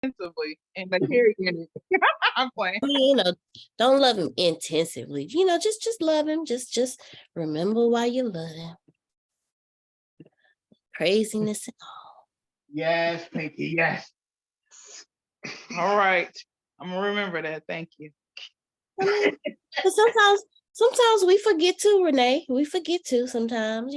intensively and the carrying it. I'm playing. Don't love him intensively. Just love him. Just remember why you love him. Craziness and all. Yes, Pinky, yes. All right. I'm gonna remember that. Thank you. But sometimes we forget to, Renee. We forget to sometimes,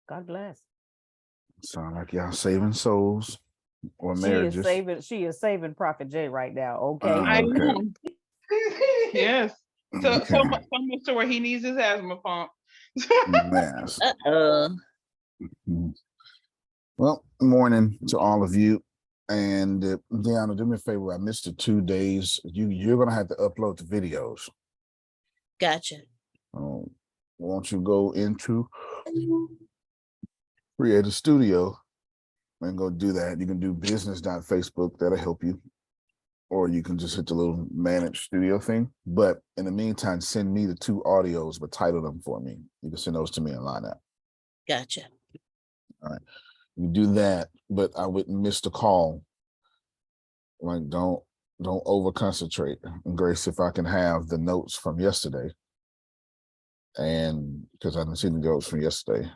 God bless. Sound like y'all saving souls or marriages. She is saving Prophet Jay right now. Okay. I know. Yes. So much to where he needs his asthma pump. Yes. Uh-oh. Well, morning to all of you. And Deanna, do me a favor. I missed the 2 days. You're gonna have to upload the videos. Gotcha. Won't you go into Creative Studio and go do that? You can do business.facebook. That'll help you. Or you can just hit the little manage studio thing. But in the meantime, send me the 2 audios, but title them for me. You can send those to me in line up. Gotcha. All right. You do that, but I wouldn't miss the call. Like, don't over concentrate. And Grace, if I can have the notes from yesterday, and because I didn't see the notes from yesterday.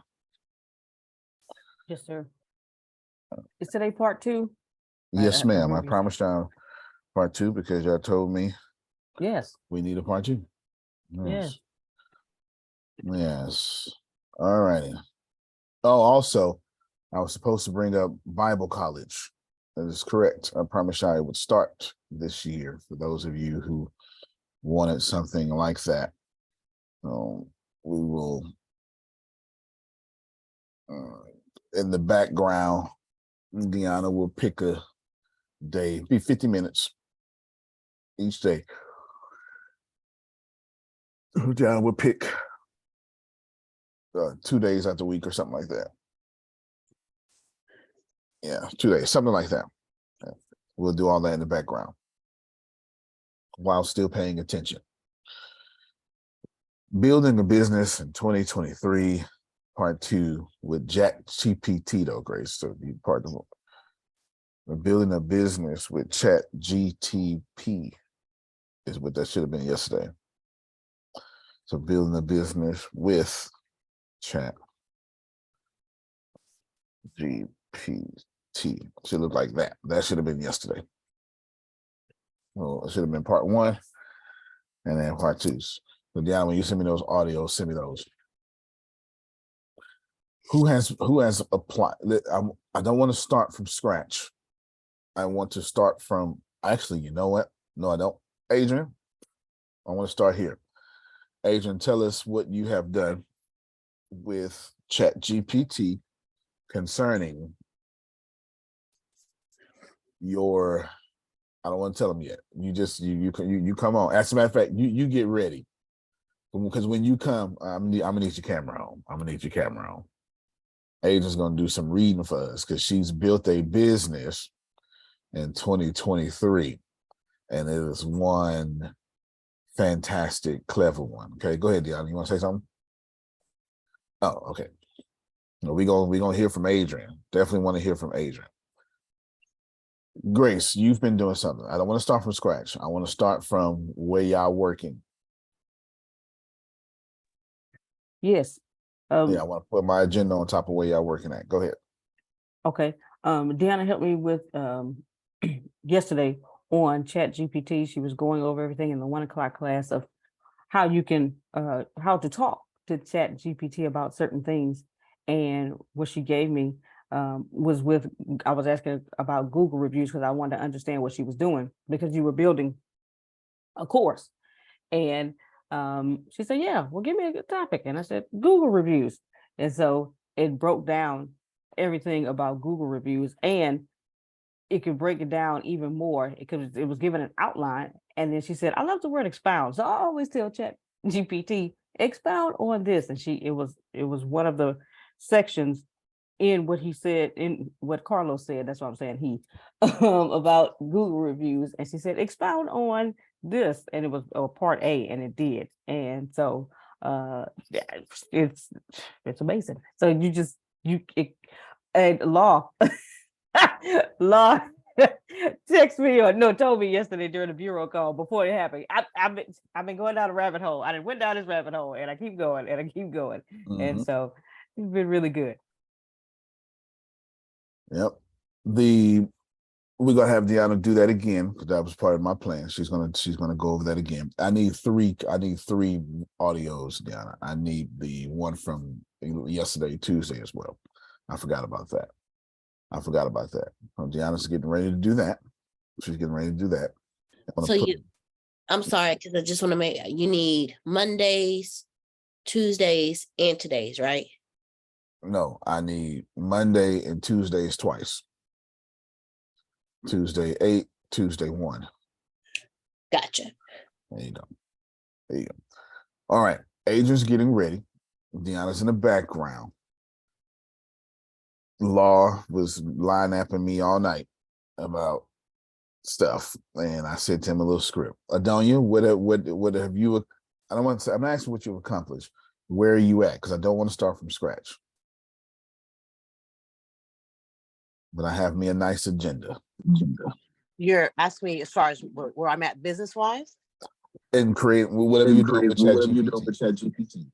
Yes, sir. Is today part 2? Yes, ma'am. I promised y'all part 2 because y'all told me. Yes. We need a part 2. Yes. Yes. All righty. Oh, also, I was supposed to bring up Bible college. That is correct. I promised I would start this year for those of you who wanted something like that. We will, in the background, Deanna will pick a day, be 50 minutes each day. Deanna will pick 2 days out the week or something like that. Yeah, 2 days, something like that. Yeah. We'll do all that in the background while still paying attention. Building a business in 2023, part 2 with ChatGPT, though, Grace. So you part of it. We're building a business with ChatGPT is what that should have been yesterday. So building a business with ChatGPT should look like that. That should have been yesterday. Well, it should have been part 1 and then part 2. So Deanna, when you send me those audios, send me those. Who has applied? I don't want to start from scratch. I want to start from, actually, you know what? No, I don't. Adrian, I want to start here. Adrian, tell us what you have done with ChatGPT concerning your, I don't want to tell them yet. You come on. As a matter of fact, you get ready. Because when you come, I'm gonna need your camera on. Adrian's gonna do some reading for us because she's built a business in 2023, and it is one fantastic, clever one. Okay, go ahead, Deanna. You want to say something? Oh, okay. We're gonna hear from Adrian. Definitely want to hear from Adrian. Grace, you've been doing something. I don't want to start from scratch. I want to start from where y'all working. Yes. Yeah, I want to put my agenda on top of where y'all working at. Go ahead. Okay. Deanna helped me with yesterday on ChatGPT. She was going over everything in the 1 o'clock class of how you can how to talk to ChatGPT about certain things. And what she gave me was I was asking about Google reviews because I wanted to understand what she was doing because you were building a course. And she said, yeah, well, give me a good topic. And I said, Google reviews. And so it broke down everything about Google reviews, and it could break it down even more because it was given an outline. And then she said, I love the word expound. So I always tell ChatGPT, expound on this. And it was one of the sections in what he said, in what Carlos said, that's what I'm saying, he about Google reviews. And she said, expound on this. And it was part A, and it did. And so Yeah, it's amazing. So and Law Law text me or no told me yesterday during the bureau call before it happened. I've been going down a rabbit hole. I went down this rabbit hole and I keep going and I keep going. And so it's been really good. Yep. We're gonna have Deanna do that again because that was part of my plan. She's gonna go over that again. I need three audios, Deanna. I need the one from yesterday, Tuesday as well. I forgot about that. Deanna's getting ready to do that. She's getting ready to do that. I'm sorry, because I just want to make, you need Mondays, Tuesdays, and today's, right? No, I need Monday and Tuesdays twice. Tuesday 8, Tuesday 1. Gotcha. There you go. All right. Adrian's getting ready. Deanna's in the background. Law was line-apping me all night about stuff, and I sent him a little script. Adonia, what have you? I don't want to say. I'm not asking what you've accomplished. Where are you at? Because I don't want to start from scratch. But I have me a nice agenda. You're asking me as far as where I'm at business-wise? And create whatever you do with ChatGPT.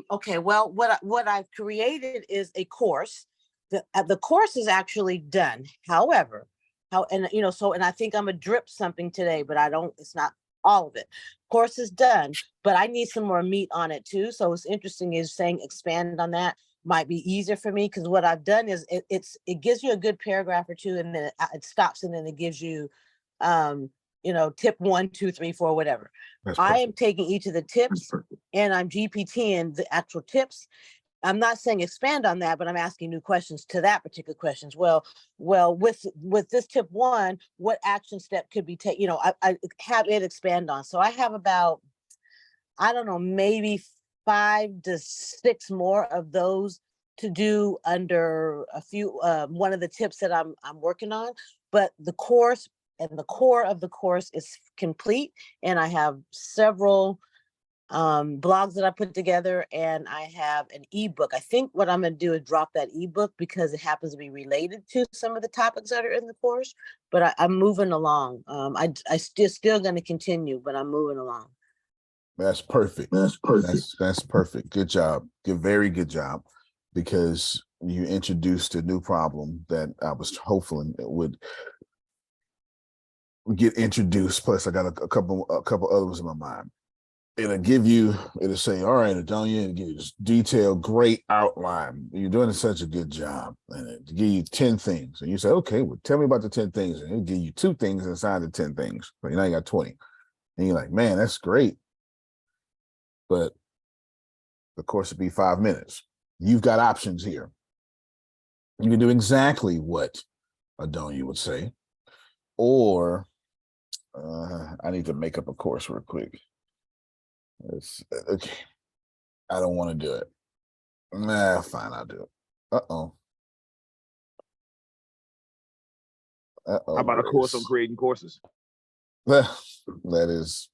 Okay, well, what I've created is a course. The course is actually done. However, and I think I'm gonna drip something today, but it's not all of it. Course is done, but I need some more meat on it too. So it's interesting is saying expand on that might be easier for me because what I've done is it gives you a good paragraph or two and then it stops and then it gives you tip 1, 2, 3, 4, whatever. I am taking each of the tips and I'm GPTing the actual tips. I'm not saying expand on that, but I'm asking new questions to that particular questions. Well, with this tip 1, what action step could be taken? I have it expand on. So I have about, I don't know, maybe 5 to 6 more of those to do under a few, one of the tips that I'm working on, but the course and the core of the course is complete. And I have several blogs that I put together and I have an ebook. I think what I'm going to do is drop that ebook because it happens to be related to some of the topics that are in the course, but I'm moving along. I still going to continue, but I'm moving along. That's perfect. That's perfect. Good job. Very good job. Because you introduced a new problem that I was hoping it would get introduced. Plus, I got a couple others in my mind. It'll say, all right, Adonia, it'll give you this detailed, great outline. You're doing such a good job. And it'll give you 10 things. And you say, okay, well, tell me about the 10 things. And it'll give you 2 things inside the 10 things. So now you got 20. And you're like, man, that's great. But the course would be 5 minutes. You've got options here. You can do exactly what Adonia would say, or I need to make up a course real quick. Okay. I don't want to do it. Nah, fine, I'll do it. Uh-oh. How about a course on creating courses? That is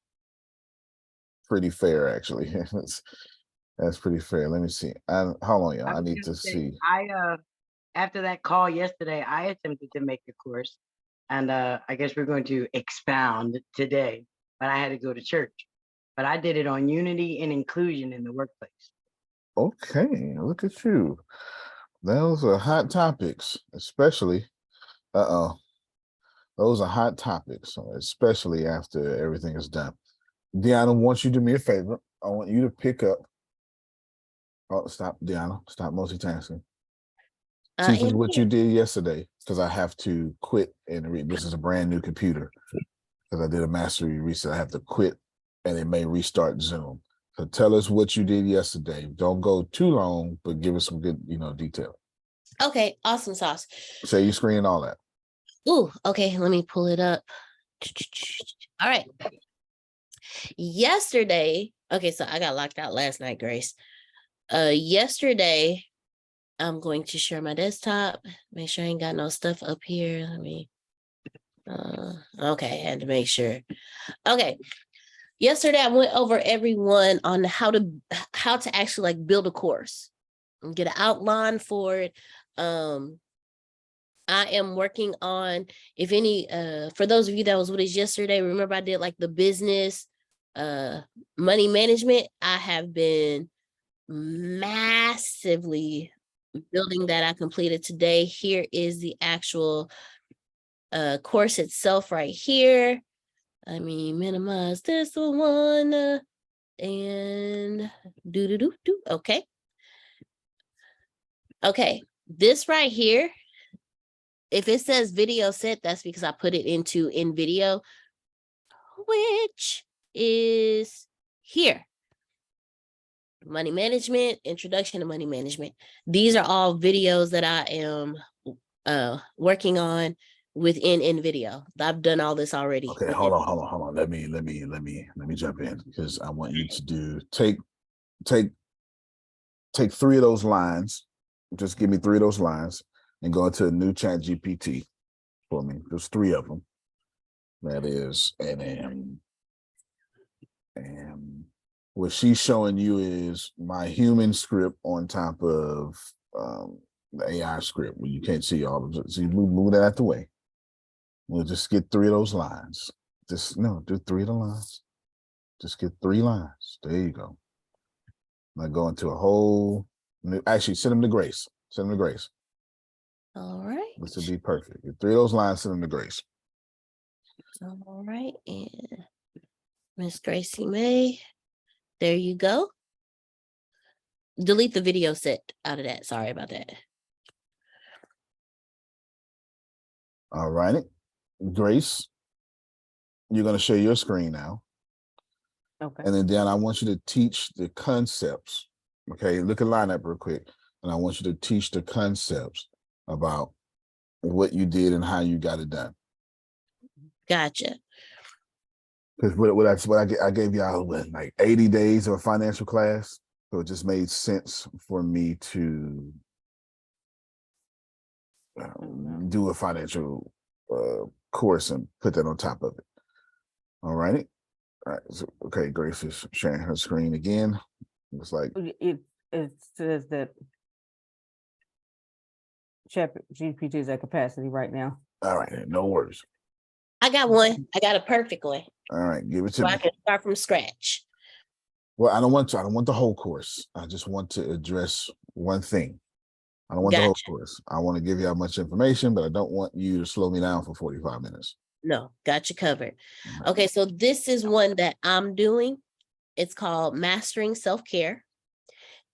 pretty fair, actually. That's pretty fair. Let me see. Hold on, y'all. I need to see. After that call yesterday, I attempted to make a course, and I guess we're going to expound today, but I had to go to church. But I did it on unity and inclusion in the workplace. Okay, look at you. Those are hot topics, especially. Those are hot topics, especially after everything is done. Deanna, I want you to do me a favor. I want you to pick up. Oh, stop, Deanna. Stop multitasking. Teach me what you did yesterday, because I have to quit and read. This is a brand new computer because I did a mastery reset. I have to quit and it may restart Zoom. So tell us what you did yesterday. Don't go too long, but give us some good, detail. Okay, awesome sauce. Share your screen and all that. Ooh, okay, let me pull it up. All right. Yesterday, okay, so I got locked out last night, Grace. Yesterday, I'm going to share my desktop. Make sure I ain't got no stuff up here. Let me, okay, I had to make sure. Okay, Yesterday I went over everyone on how to actually like build a course and get an outline for it. I am working on, if any, for those of you that was with us yesterday, remember I did like the business, money management. I have been massively building that. I completed today. Here is the actual course itself right here. I mean, minimize this one and do. Okay. Okay. This right here, if it says video set, that's because I put it into in video, which is here. Money management, introduction to money management. These are all videos that I am working on within InVideo. I've done all this already. Okay, hold on. Let me jump in because I want you to do take 3 of those lines. Just give me 3 of those lines and go into a new ChatGPT for me. There's 3 of them. That is, and what she's showing you is my human script on top of the AI script where you can't see all of it. So you move that out the way. We'll just get 3 of those lines. Do 3 of the lines. Just get 3 lines. There you go. Now go into a whole new, actually send them to Grace. Send them to Grace. All right. This would be perfect. Get 3 of those lines, send them to Grace. All right. And Miss Gracie May, there you go. Delete the video set out of that. Sorry about that. All righty. Grace, you're going to share your screen now. Okay. And then I want you to teach the concepts. Okay, look at line up real quick. And I want you to teach the concepts about what you did and how you got it done. Gotcha. Because I gave y'all like 80 days of a financial class. So it just made sense for me to do a financial course and put that on top of it. All righty. All right. So, okay, Grace is sharing her screen again. Looks like It says that ChatGPT is at capacity right now. all right, no worries. I got one. I got a perfect one. All right, give it to So me. I can start from scratch. Well, I don't want the whole course. I just want to address one thing. I don't want the whole Gotcha. course. I want to give you much information, but I don't want you to slow me down for 45 minutes. No, got you covered. Right. Okay, so this is one that I'm doing. It's called Mastering Self-Care.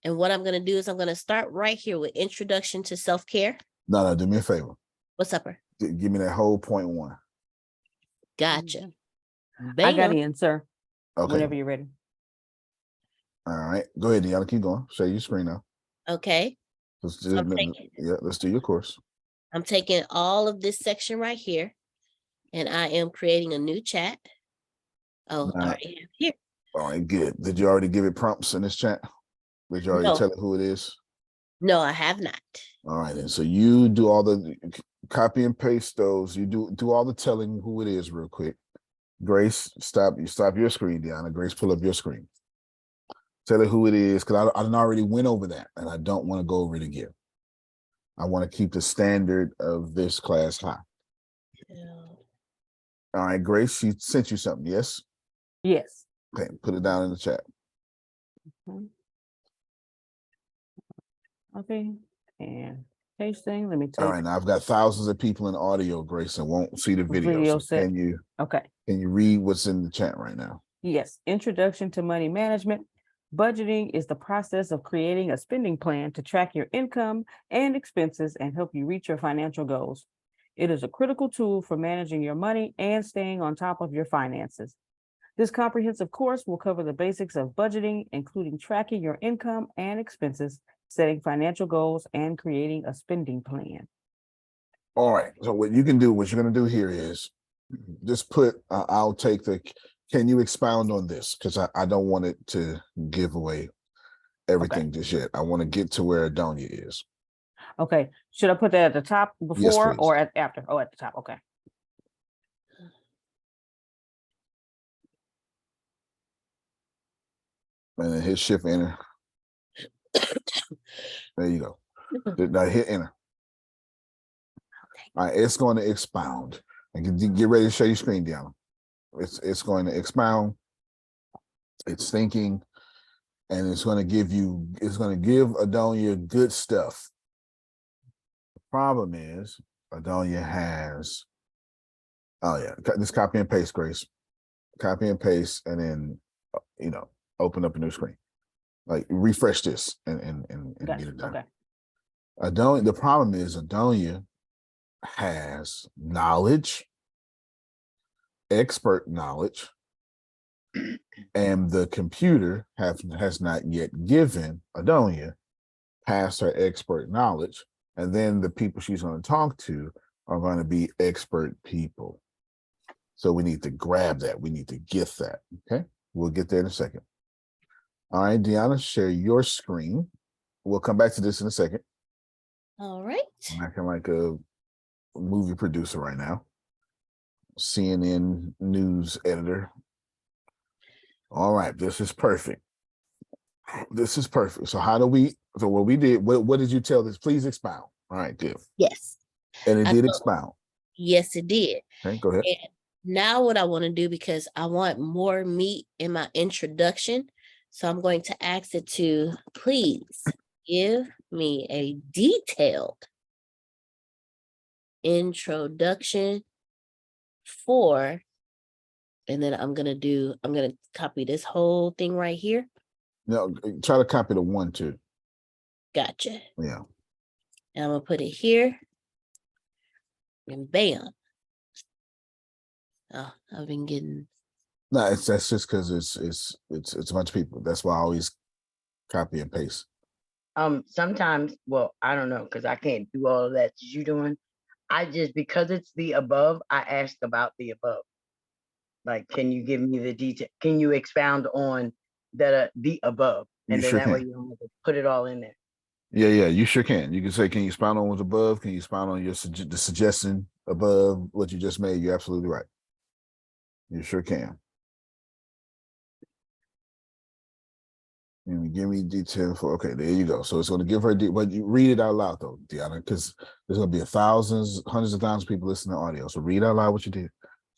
And what I'm going to do is I'm going to start right here with Introduction to Self-Care. No, do me a favor. What's up, her? Give me that whole point 1. Gotcha. I got Bam. in, sir. Okay. Whenever you're ready. All right. Go ahead, Deanna. Keep going. Share your screen now. Okay. Let's do, So let's do your course. I'm taking all of this section right here, and I am creating a new chat. Oh, I already have here. All right, good. Did you already give it prompts in this chat? Did you already No. tell it who it is? No, I have not. All right, then. So you do all the copy and paste those. You do all the telling who it is real quick. Grace, stop your screen, Deanna. Grace, pull up your screen. Tell her who it is, because I already went over that, and I don't want to go over it again. I want to keep the standard of this class high. Yeah. All right, Grace, she sent you something, yes? Yes. Okay, put it down in the chat. Okay. And pasting. Let me take All right, now I've got thousands of people in audio, Grace, and won't see the video. Video So set. can you Okay. read what's in the chat right now? Yes. Introduction to money management. Budgeting is the process of creating a spending plan to track your income and expenses and help you reach your financial goals. It is a critical tool for managing your money and staying on top of your finances. This comprehensive course will cover the basics of budgeting, including tracking your income and expenses, setting financial goals, and creating a spending plan. All right. So what you're going to do here is just put, I'll take can you expound on this? Because I don't want it to give away everything just yet. I want to get to where Adonia is. Okay. Should I put that at the top before Yes, or after? Oh, at the top. Okay. And then hit shift enter. There you go. Now hit enter. All right, it's going to expound. And get ready to show your screen down. It's going to expound. It's thinking, and it's going to give Adonia good stuff. The problem is Adonia has, oh yeah, just copy and paste, Grace. Copy and paste, and then open up a new screen. Like refresh this and get it done. Okay. Adonia, the problem is Adonia has knowledge, expert knowledge, and the computer has not yet given Adonia past her expert knowledge, and then the people she's going to talk to are going to be expert people. So we need to grab that. We need to get that. Okay, we'll get there in a second. All right, Deanna, share your screen. We'll come back to this in a second. All right. I'm acting like a movie producer right now. CNN news editor. All right, this is perfect. This is perfect. So what we did, what did you tell this? Please expound. All right, good. Yes. And it I did told- expound. Yes, it did. Okay, go ahead. And now what I want to do, because I want more meat in my introduction, so I'm going to ask it to please give me a detailed introduction for, and then I'm going to copy this whole thing right here. No, try to copy the 1, 2. Gotcha. Yeah. And I'm going to put it here. And bam. Oh, I've been getting. No, that's just because it's a bunch of people. That's why I always copy and paste. Sometimes, well, I don't know, because I can't do all of that you're doing. I just, because it's the above, I asked about the above. Like, can you give me the detail? Can you expound on the above? And then that way you don't have to put it all in there. Yeah, you sure can. You can say, can you expound on what's above? Can you expound on the suggestion above what you just made? You're absolutely right. You sure can. And give me detail for, okay, there you go. So it's going to give her, but you read it out loud though, Deanna, because there's going to be hundreds of thousands of people listening to audio. So read out loud what you did.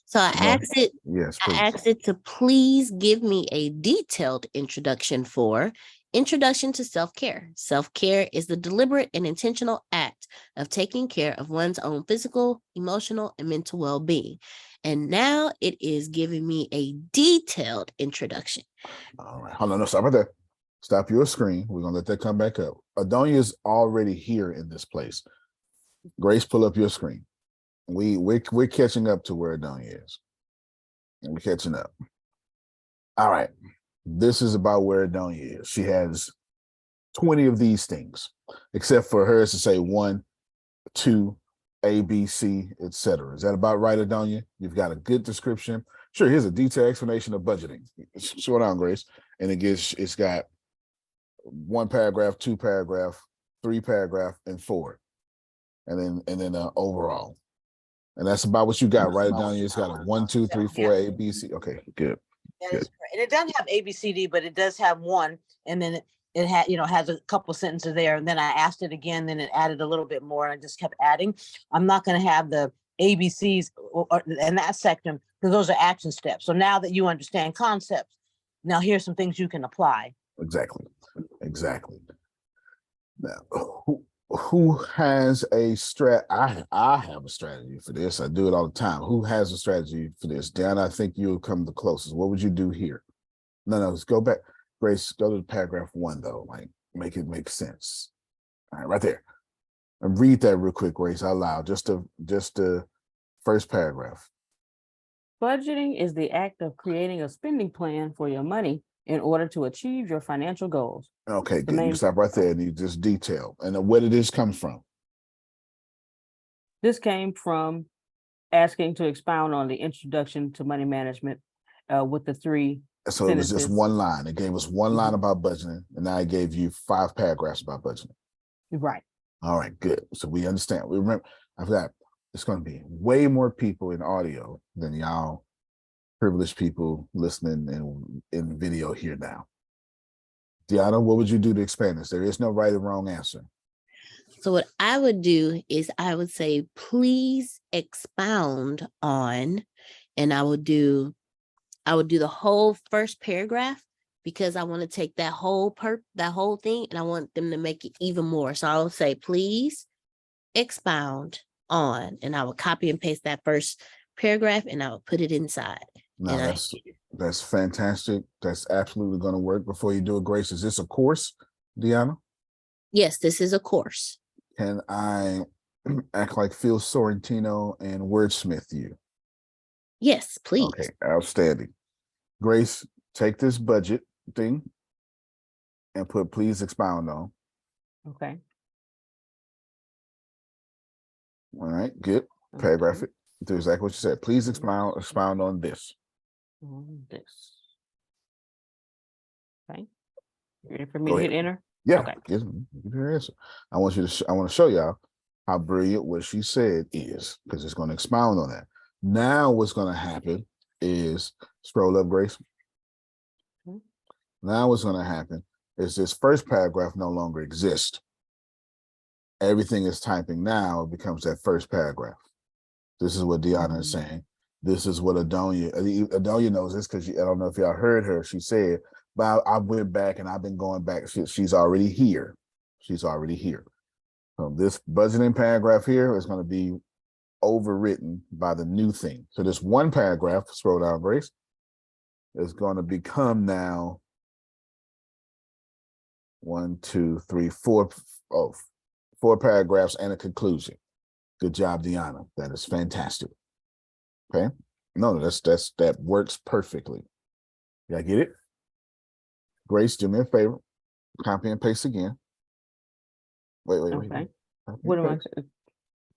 So I asked it. Yes, please. I asked it to please give me a detailed introduction to self-care. Self-care is the deliberate and intentional act of taking care of one's own physical, emotional, and mental well-being. And now it is giving me a detailed introduction. All right. Hold on. No, stop right there. Stop your screen. We're going to let that come back up. Adonia is already here in this place. Grace, pull up your screen. We're catching up to where Adonia is. We're catching up. All right. This is about where Adonia is. She has 20 of these things, except for hers to say 1, 2, A, B, C, etc. Is that about right, Adonia? You've got a good description. Sure, here's a detailed explanation of budgeting. Slow down, Grace. And it's got 1 paragraph, 2 paragraph, 3 paragraph, and 4. And then overall. And that's about what you got, right, Adonia? It's got a 1, 2, 3, 4, A, B, C. Okay, good. That is correct. And it doesn't have ABCD, but it does have 1, and then it had, has a couple sentences there. And then I asked it again, then it added a little bit more. And I just kept adding. I'm not going to have the ABCs in that section because those are action steps. So now that you understand concepts, now here's some things you can apply. Exactly. Now, who has a I have a strategy for this. I do it all the time. Who has a strategy for this? Dan, I think you'll come the closest. What would you do here? No, let's go back. Grace, go to paragraph 1 though. Like make it make sense. All right, right there. And read that real quick, Grace, out loud. Just the first paragraph. Budgeting is the act of creating a spending plan for your money in order to achieve your financial goals. Okay, good. You stop right there and you just detail. And where did this come from? This came from asking to expound on the introduction to money management with the 3 So sentences. It was just 1 line. It gave us 1 line about budgeting, and now I gave you 5 paragraphs about budgeting. Right. All right, good. So we understand. We remember, I've got, it's going to be way more people in audio than y'all privileged people listening in video here now. Deanna, what would you do to expand this? There is no right or wrong answer. So what I would do is I would say, please expound on, and I would do the whole first paragraph, because I want to take that whole thing and I want them to make it even more. So I would say, please expound on, and I would copy and paste that first paragraph and I would put it inside. No, And that's fantastic. That's absolutely going to work. Before you do it, Grace, is this a course, Deanna? yes, this is a course. Can I act like Phil Sorrentino and wordsmith you? Yes, please. Okay, outstanding. Grace, take this budget thing and put please expound on. Okay. All right, good. Paragraph it. Do exactly what you said. Please expound on this. On this. Okay. You ready for me Go to ahead. hit enter? Yeah. Okay. Give her answer. I want to show y'all how brilliant what she said is, because it's going to expound on that. Now what's going to happen is scroll up, Grace. Mhm. Now what's going to happen is this first paragraph no longer exists. Everything is typing now becomes that first paragraph. This is what Deanna is saying. This is what Adonia knows this, because I don't know if y'all heard her. She said, but I went back and I've been going back. She's already here. She's already here. So this budgeting paragraph here is going to be overwritten by the new thing. So this one paragraph, scroll down, Grace, is going to become now 1, 2, 3, 4, 4 paragraphs and a conclusion. Good job, Deanna. That is fantastic. Okay. No, that works perfectly. Y'all get it? Grace, do me a favor. Copy and paste again. Wait. Okay. What am I?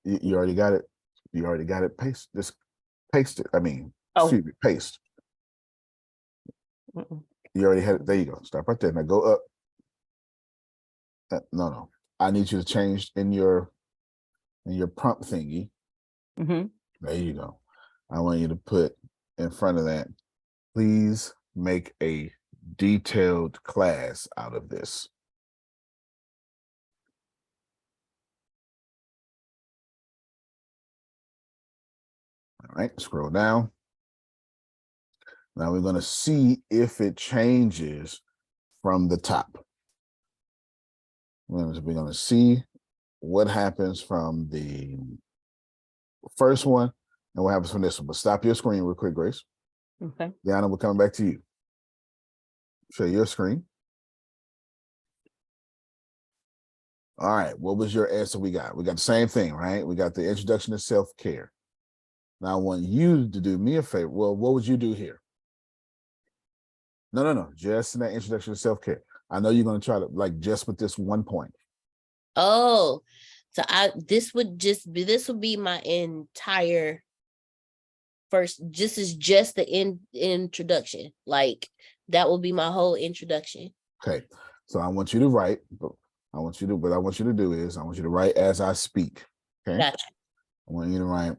You already got it. You already got it. Paste. Just paste it. I mean, Oh. excuse me, paste. You already had it. There you go. Stop right there. Now go up. No. I need you to change in your prompt thingy. Mm-hmm. There you go. I want you to put in front of that, please make a detailed class out of this. All right, scroll down. Now we're going to see if it changes from the top. We're going to see what happens from the first one and what happens from this one. But stop your screen real quick, Grace. Okay. Deanna, we're coming back to you. Show your screen. All right, what was your answer we got? We got the same thing, right? We got the introduction to self-care. Now I want you to do me a favor. Well, what would you do here? No. Just in that introduction to self-care. I know you're going to try to, like, just with this one point. Oh, so this would be my entire first. This is just the introduction. Like, that will be my whole introduction. Okay. So I want you to write, what I want you to do is I want you to write as I speak. Okay. Gotcha. I want you to write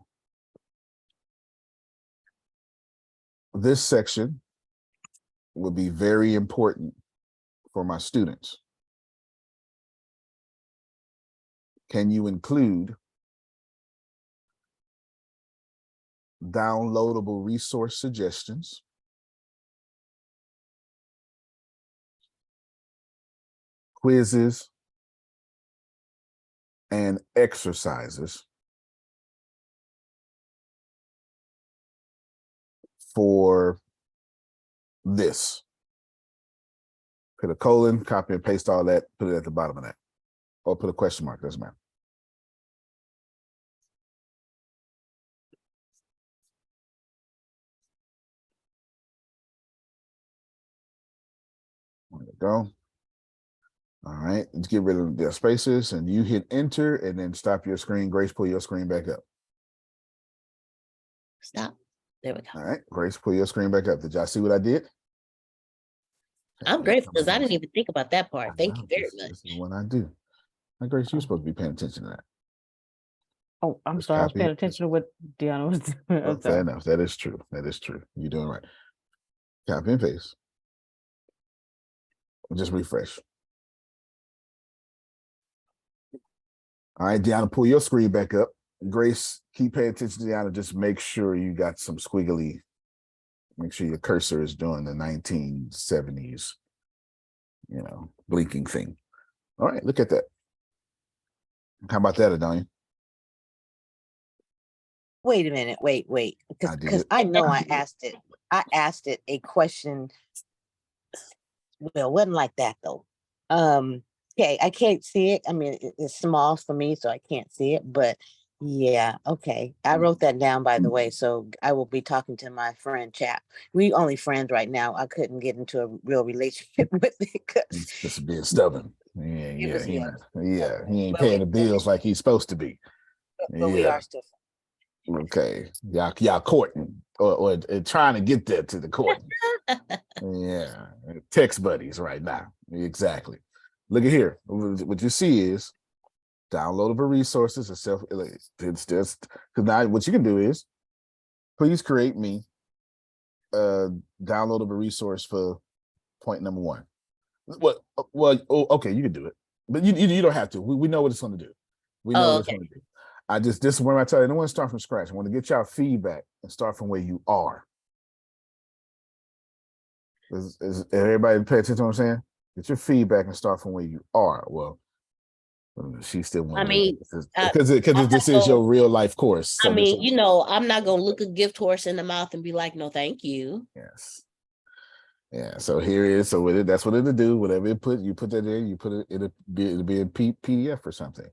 this section will be very important for my students. Can you include downloadable resource suggestions, quizzes, and exercises for this? Put a colon, copy and paste all that, put it at the bottom of that. Or put a question mark, doesn't matter. There we go. All right, let's get rid of the spaces and you hit enter and then stop your screen. Grace, pull your screen back up. Stop. There we go. All right, Grace, pull your screen back up. Did y'all see what I did? I'm grateful because I didn't even think about that part. Thank you very much. This is what I do. Now, Grace, you're supposed to be paying attention to that. Oh, I'm Just sorry. I was copy paying it. attention to what Deanna was doing. I'm Fair sorry. enough. That is true. That is true. You're doing right. Copy and paste. Just refresh. All right, Deanna, pull your screen back up. Grace, keep paying attention to Deanna. Just make sure you got some squiggly. Make sure your cursor is doing the 1970s, blinking thing. All right, look at that. How about that, Adonia? Wait a minute. Wait. Because I know I asked it. I asked it a question. Well, it wasn't like that though. Okay, I can't see it. I mean, it's small for me, so I can't see it. But yeah, okay. I wrote that down, by the way. So I will be talking to my friend Chap. We only friends right now. I couldn't get into a real relationship with it because Just being stubborn. He ain't But paying the bills like he's supposed to be. but we are still. Okay, y'all courting or trying to get there to the court. Yeah, text buddies right now. Exactly. Look at here. What you see is downloadable resources and self. It's just because now what you can do is please create me a downloadable resource for point number 1. Okay, you can do it, but you don't have to. We know what it's going to do. We know what it's going to do. This is where I tell you, I don't want to start from scratch. I want to get y'all feedback and start from where you are. Is everybody pay attention to what I'm saying? Get your feedback and start from where you are. Well, she still wants. I mean, because this is your real life course. So I mean, I'm not gonna look a gift horse in the mouth and be like, no, thank you. Yes. Yeah. So here it is. So that's what it'll do. Whatever you put that in. You put it. It'll be a PDF or something.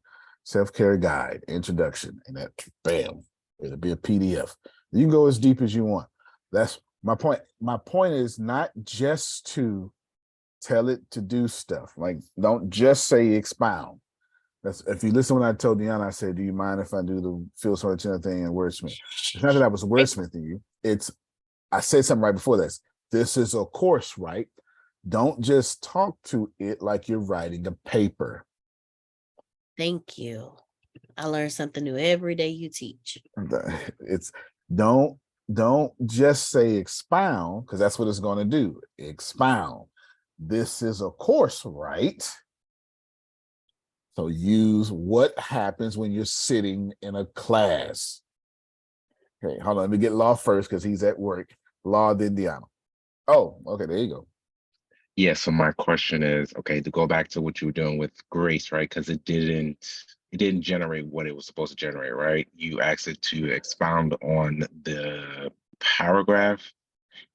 Self-care guide, introduction, and that bam, it'll be a PDF. You can go as deep as you want. That's my point. My point is not just to tell it to do stuff. Like, don't just say expound. That's if you listen when I told Deanna, I said, do you mind if I do the Phil Sorrentino thing and wordsmith? It's not that I was wordsmithing you. I said something right before this. This is a course, right? Don't just talk to it like you're writing a paper. Thank you. I learn something new every day you teach. It's don't just say expound, because that's what it's going to do. Expound. This is a course, right? So use what happens when you're sitting in a class. Okay, hold on. Let me get Law first because he's at work. Law, then Deanna. Oh, okay, there you go. Yeah, so my question is, okay, to go back to what you were doing with Grace, right? Because it didn't generate what it was supposed to generate, right? You asked it to expound on the paragraph.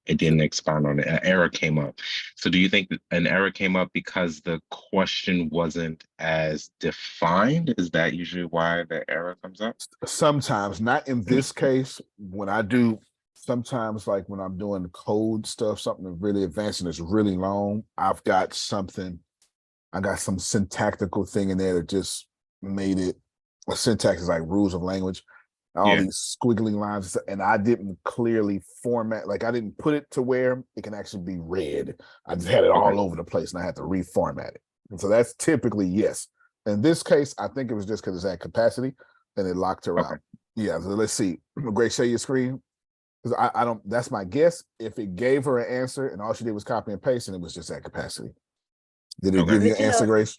It didn't expound on it. An error came up. So do you think that an error came up because the question wasn't as defined? Is that usually why the error comes up? Sometimes, not in this case. When I do, sometimes like when I'm doing code stuff, something really advanced and it's really long, I got some syntactical thing in there that just made it. A syntax is like rules of language. All these squiggly lines, and I didn't clearly format, like I didn't put it to where it can actually be read. I just had it all over the place and I had to reformat it. And so that's typically yes. In this case, I think it was just because it's at capacity and it locked her out. Yeah, so let's see. Grace, share your screen. Because I don't, that's my guess. If it gave her an answer and all she did was copy and paste and it was just at capacity. Did it give you an answer, Grace?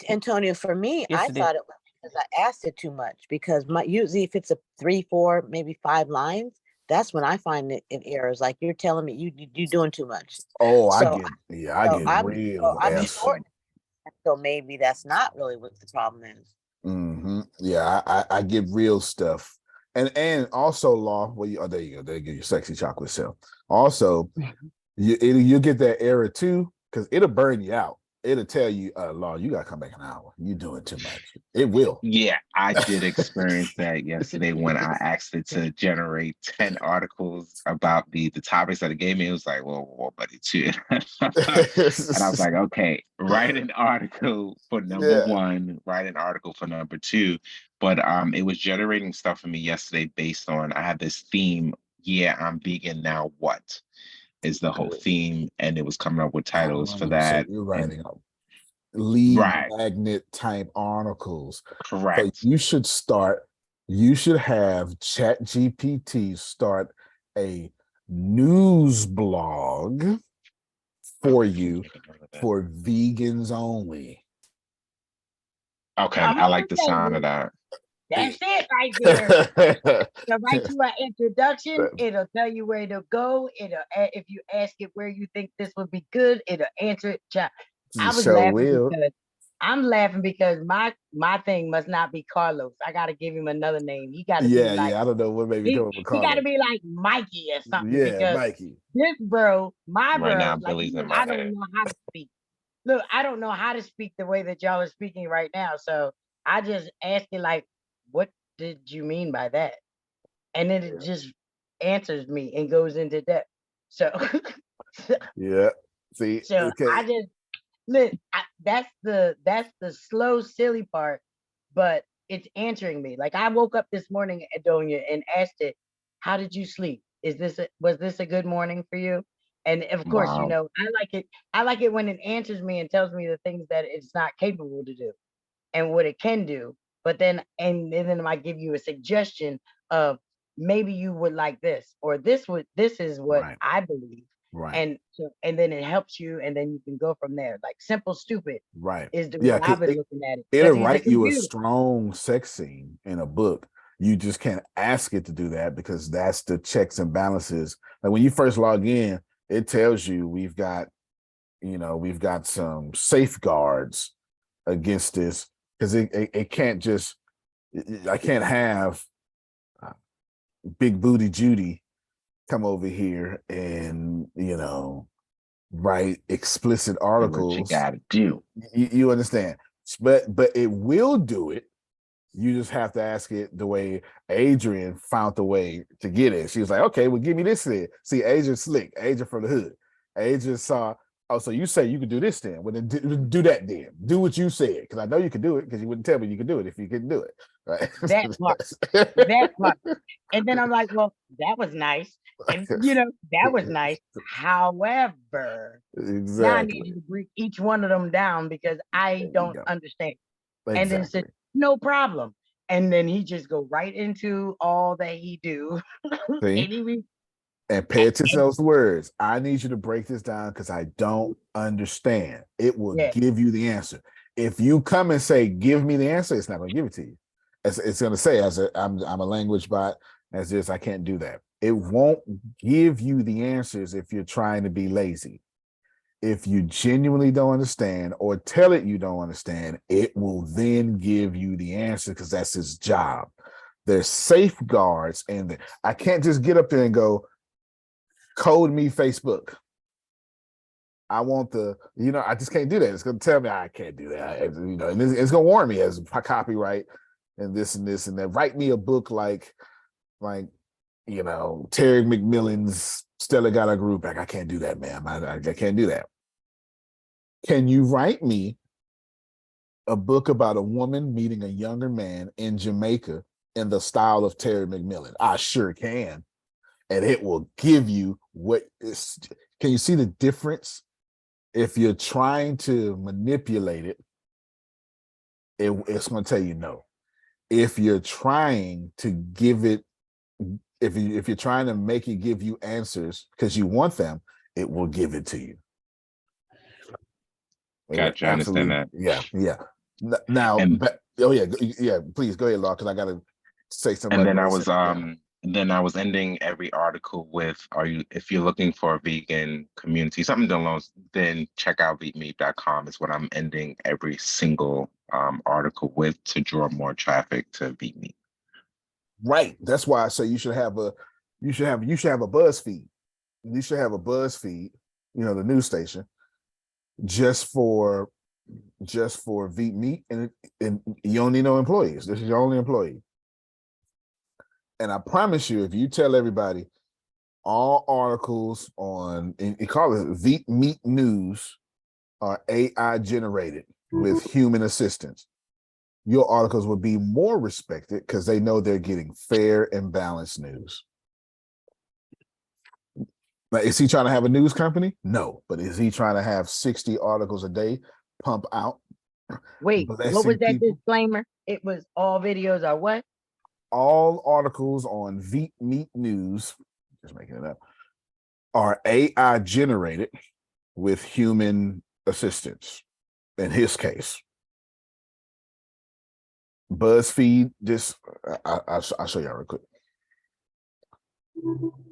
Antonio, for me, Yes, I it thought it was because I asked it too much, because usually if it's a 3, 4, maybe 5 lines, that's when I find it errors. Like you're telling me you doing too much. Oh, So I get real I'm short. So maybe that's not really what the problem is. Yeah, I get real stuff. And also, Law, well, there you go. There you go, your sexy chocolate self. Also, you get that error too, because it'll burn you out. It'll tell you, Law, you gotta come back an hour. You're doing too much. It will. Yeah, I did experience that yesterday when I asked it to generate 10 articles about the topics that it gave me. It was like, well, buddy, too. And I was like, okay, write an article for number 1, write an article for number 2. But it was generating stuff for me yesterday based on, I had this theme. Yeah, I'm vegan now. What is the whole theme? And it was coming up with titles for that. So you're writing lead magnet type articles. Correct. So you should have ChatGPT start a news blog for you for vegans only. Okay, Come I on, like the sound baby. of that. That's it right there. It'll write you an introduction. It'll tell you where to go. If you ask it where you think this would be good, it'll answer it. I was So laughing will. because I'm laughing because my thing must not be Carlos. I gotta give him another name. He gotta be like, I don't know what made me come up with he gotta Carlos. be like Mikey or something, Yeah, because Mikey. this bro, my Right now, bro, like Billy's in my I don't head. know how to speak. Look, I don't know how to speak the way that y'all are speaking right now. So I just ask it like, what did you mean by that? And then it just answers me and goes into depth. So Yeah. See, so okay. I just look, that's the slow, silly part, but it's answering me. Like I woke up this morning, Adonia, and asked it, "How did you sleep? Was this a good morning for you?" And of course, you Wow. know, I like it. I like it when it answers me and tells me the things that it's not capable to do and what it can do. But then, and then it might give you a suggestion of maybe you would like this, or this is what Right. I believe. Right. And so, and then it helps you, and then you can go from there. Like simple, stupid Right. is the Yeah, way I've been looking at it. it'll Because he's a write you a computer. strong sex scene in a book. You just can't ask it to do that because that's the checks and balances. Like when you first log in, it tells you we've got some safeguards against this because it can't just. I can't have Big Booty Judy come over here and write explicit Do what you articles. gotta do. You understand? But it will do it. You just have to ask it the way Adrian found the way to get it. She was like, okay, well, give me this then. See, Adrian slick, Adrian from the hood. Adrian saw, oh, so you say you could do this then. Well, then do that then. Do what you said. Because I know you could do it because you wouldn't tell me you could do it if you couldn't do it. Right. That part. That part. And then I'm like, well, that was nice. And that was nice. However, now I need Exactly. you to break each one of them down because I don't understand. And then said, Exactly. no problem. And then he just go right into all that he do. See? And pay attention to those words. I need you to break this down because I don't understand. It will give you the answer. If you come and say, give me the answer, it's not going to give it to you. It's going to say, I'm a language bot, as this, I can't do that. It won't give you the answers if you're trying to be lazy. If you genuinely don't understand or tell it you don't understand, it will then give you the answer because that's its job. There's safeguards, and I can't just get up there and go, code me Facebook. I want I just can't do that. It's going to tell me I can't do that. And it's going to warn me as copyright and this and this and that. Write me a book like Terry McMillan's Stella Got a Groove Back. I can't do that, ma'am. I can't do that. Can you write me a book about a woman meeting a younger man in Jamaica in the style of Terry McMillan? I sure can. And it will give you what is. Can you see the difference? If you're trying to manipulate it, it's going to tell you no. If you're trying to give it, if you're trying to make it give you answers because you want them, it will give it to you. Gotcha, I understand that. Yeah. Now, please go ahead, Law, because I got to say something. And then I was ending every article with, if you're looking for a vegan community, something along, then check out veetmeat.com is what I'm ending every single article with to draw more traffic to VeetMeat. Right. That's why I say you should have a BuzzFeed. You should have a BuzzFeed, the news station, just for VeetMeat, and you don't need no employees. This is your only employee. And I promise you, if you tell everybody all articles on, and you call it VeetMeat News, are AI generated with human assistance, your articles will be more respected because they know they're getting fair and balanced news. Now, is he trying to have a news company? No, but is he trying to have 60 articles a day pump out? Wait, what was that disclaimer? It was all videos are what? All articles on VeetMeat News, just making it up, are AI generated with human assistance. In his case, BuzzFeed, just I'll show y'all real quick.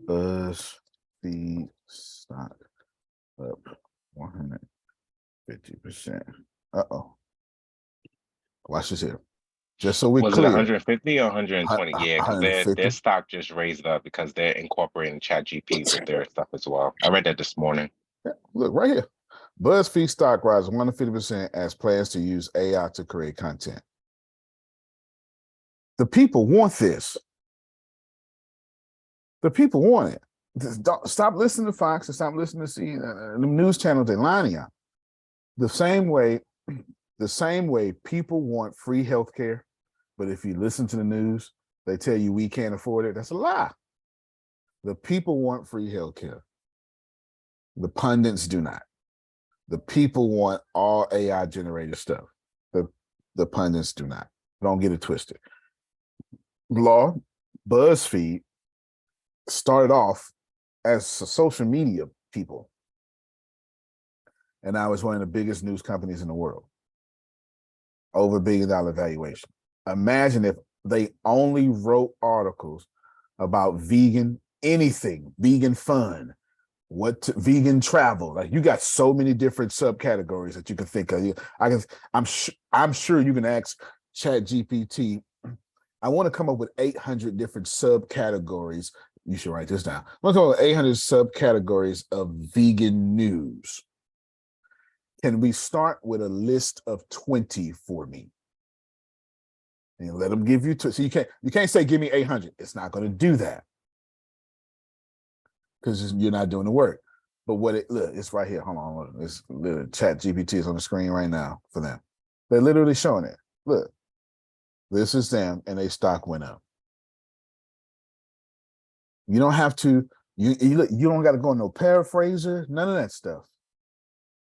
BuzzFeed stock up 150%. Uh-oh. Watch this here. Just so we're Was clear. it 150 or 120? Yeah, because their 150. stock just raised up because they're incorporating ChatGPT with their stuff as well. I read that this morning. Yeah, look right here. BuzzFeed stock rises 150% as plans to use AI to create content. The people want this. The people want it. Stop listening to Fox and stop listening to the news channels. They're lying out. The same way people want free healthcare, but if you listen to the news, they tell you we can't afford it. That's a lie. The people want free healthcare. The pundits do not. The people want all AI generated stuff. The pundits do not. Don't get it twisted. Law, BuzzFeed started off as social media people. And now it's one of the biggest news companies in the world. Over $1 billion valuation. Imagine if they only wrote articles about vegan anything, vegan fun, vegan travel. Like, you got so many different subcategories that you can think of. I'm sure you can ask ChatGPT. I want to come up with 800 different subcategories. You should write this down. I want to come up with 800 subcategories of vegan news. Can we start with a list of 20 for me? And let them give you two. So you can't say give me 800. It's not going to do that because you're not doing the work. But look, it's right here. Hold on. It's literally ChatGPT is on the screen right now for them. They're literally showing it. Look, this is them, and their stock went up. You don't have to. You don't got to go no paraphraser. None of that stuff.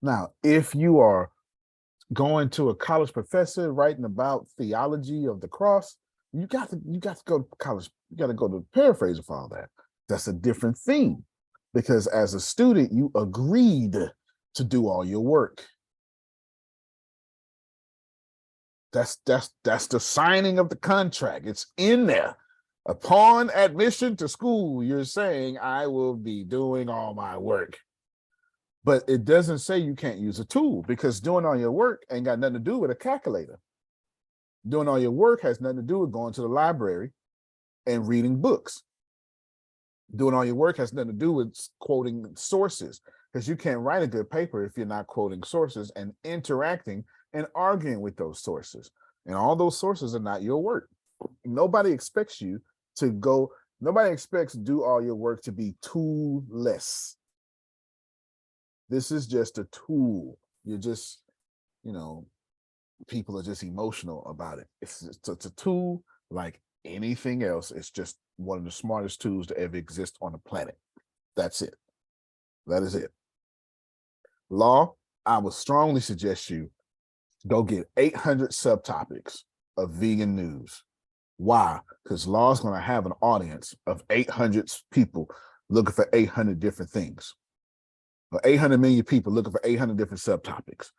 Now, if you are going to a college professor writing about theology of the cross, you got to go to college. You got to go to the paraphraser for all that. That's a different thing, because as a student, you agreed to do all your work. That's the signing of the contract. It's in there. Upon admission to school, you're saying, I will be doing all my work. But it doesn't say you can't use a tool, because doing all your work ain't got nothing to do with a calculator. Doing all your work has nothing to do with going to the library and reading books. Doing all your work has nothing to do with quoting sources, because you can't write a good paper if you're not quoting sources and interacting and arguing with those sources. And all those sources are not your work. Nobody expects you to do all your work to be toolless. This is just a tool. You're just, people are just emotional about it. It's a tool like anything else. It's just one of the smartest tools to ever exist on the planet. That's it. That is it. Law, I would strongly suggest you go get 800 subtopics of vegan news. Why? Because Law's going to have an audience of 800 people looking for 800 different things. 800 million people looking for 800 different subtopics.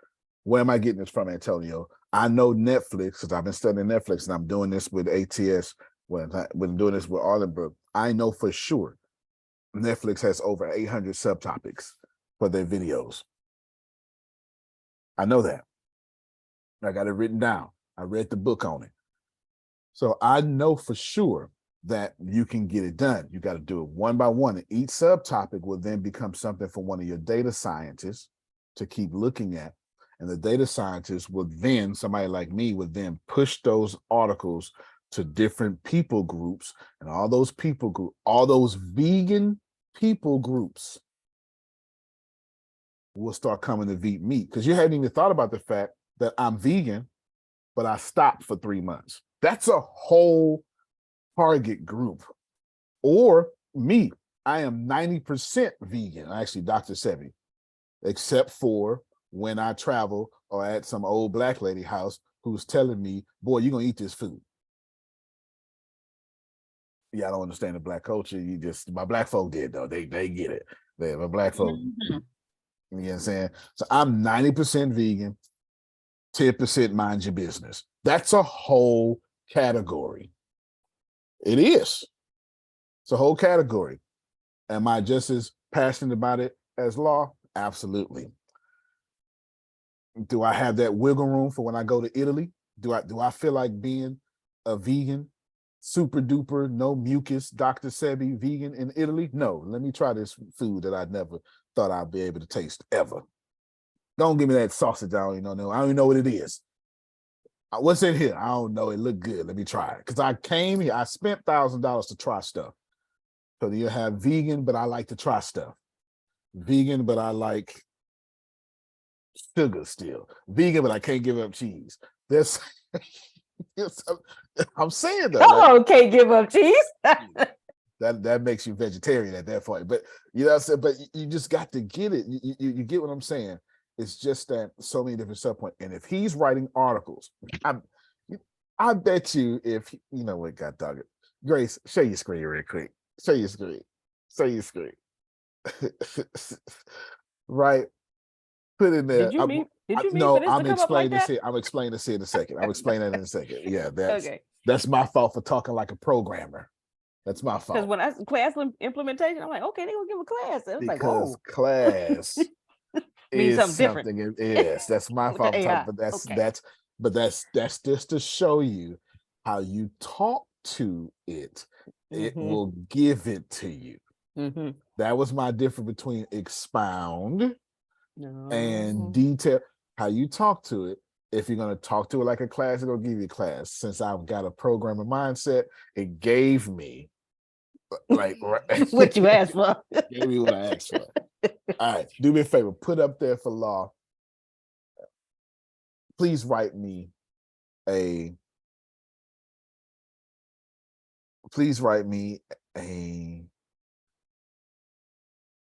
Where am I getting this from, Antonio? I know Netflix, because I've been studying Netflix, and I'm doing this with ATS, when I'm doing this with Arlenbrook. I know for sure Netflix has over 800 subtopics for their videos. I know that. I got it written down. I read the book on it. So I know for sure that you can get it done. You got to do it one by one. And each subtopic will then become something for one of your data scientists to keep looking at. And the data scientists will then, somebody like me, would then push those articles to different people groups. And all those all those vegan people groups will start coming to eat meat. Because you hadn't even thought about the fact that I'm vegan, but I stopped for 3 months. That's a whole target group. Or me, I am 90% vegan, actually Dr. Sebi, except for when I travel or at some old black lady house who's telling me, boy, you're gonna eat this food. Yeah, I don't understand the black culture. My black folk did though. They get it. My black folk, You know what I'm saying? So I'm 90% vegan, 10% mind your business. That's a whole category. It is. It's a whole category. Am I just as passionate about it as law? Absolutely. Do I have that wiggle room for when I go to Italy? Do I feel like being a vegan, super duper, no mucus, Dr. Sebi vegan in Italy? No, let me try this food that I never thought I'd be able to taste ever. Don't give me that sausage. I don't even know. I don't even know what it is. What's in here? I don't know. It looked good. Let me try it. Because I came here, I spent $1,000 to try stuff. So you have vegan, but I like to try stuff. Vegan, but I like sugar still. Vegan, but I can't give up cheese. There's, I'm saying though. Come on, can't give up cheese. That makes you vegetarian at that point. But you know what I'm saying? But you just got to get it. You get what I'm saying? It's just that so many different subpoints. And if he's writing articles, I bet you if you know what, God dog it. Grace, show your screen real quick. Show your screen. Show your screen. Right. Put in there. Did you mean no, for this I'm to come up like explaining this that? here. I'm explaining this here in a second. I'm explaining that in a second. Yeah, Okay. that's my fault for talking like a programmer. That's my Because fault. when I class implementation, I'm like, okay, they gonna give a class. It was like, Because whoa, class means is something different. something. Yes, that's my With fault the for talking, AI. but Okay. that's just to show you how you talk to it. It Mhm. will give it to you. Mm-hmm. That was my difference between expound No. and detail. How you talk to it. If you're going to talk to it like a class, it's going to give you a class. Since I've got a programmer mindset, it gave me like What you asked for. gave me what I asked for. All right, do me a favor, put up there for law. Please write me a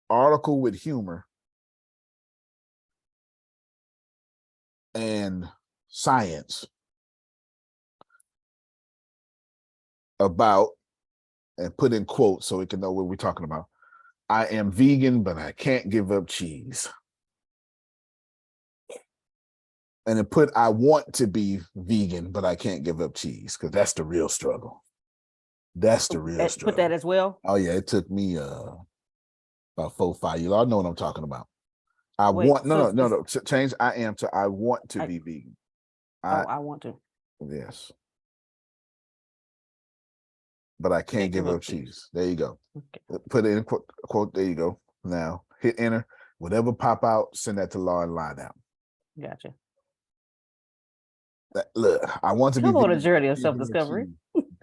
article with humor and science about, and put in quotes so we can know what we're talking about. I am vegan, but I can't give up cheese. And then put, I want to be vegan, but I can't give up cheese, because that's the real struggle. That's the real struggle. Put that as well. Oh yeah, it took me about 4 or 5 years. I know what I'm talking about. Wait, No. Change I am to I want to be vegan. I want to. Yes. But I can't give up cheese. There you go. Okay. Put it in a quote. There you go. Now hit enter. Whatever pop out, send that to Law and line out. Gotcha. Look, I want to be Come on a vegan. journey of self-discovery.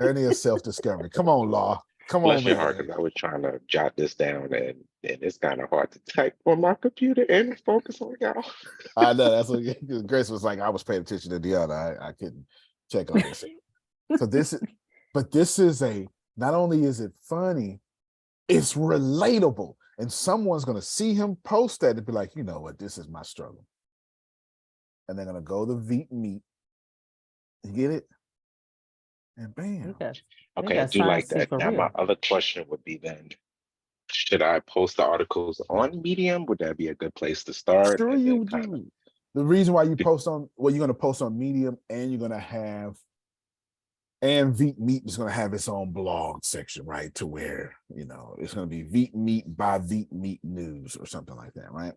Journey of self-discovery. Come on, Law. Come Bless on, your man. heart, because I was trying to jot this down and it's kind of hard to type on my computer and focus on y'all. I know that's what Grace was like. I was paying attention to Deanna. I couldn't check on this. So this is not only is it funny, it's relatable. And someone's gonna see him post that and be like, you know what, this is my struggle. And they're gonna go to Veet Meat. You get it? And bam. Okay, I do like that. Now, my other question would be then, should I post the articles on Medium? Would that be a good place to start? Sure you do. The reason why you post on, well, you're going to post on Medium, and you're going to have, and Veet Meat is going to have its own blog section, right? To where, you know, it's going to be Veet Meat by Veet Meat News or something like that, right?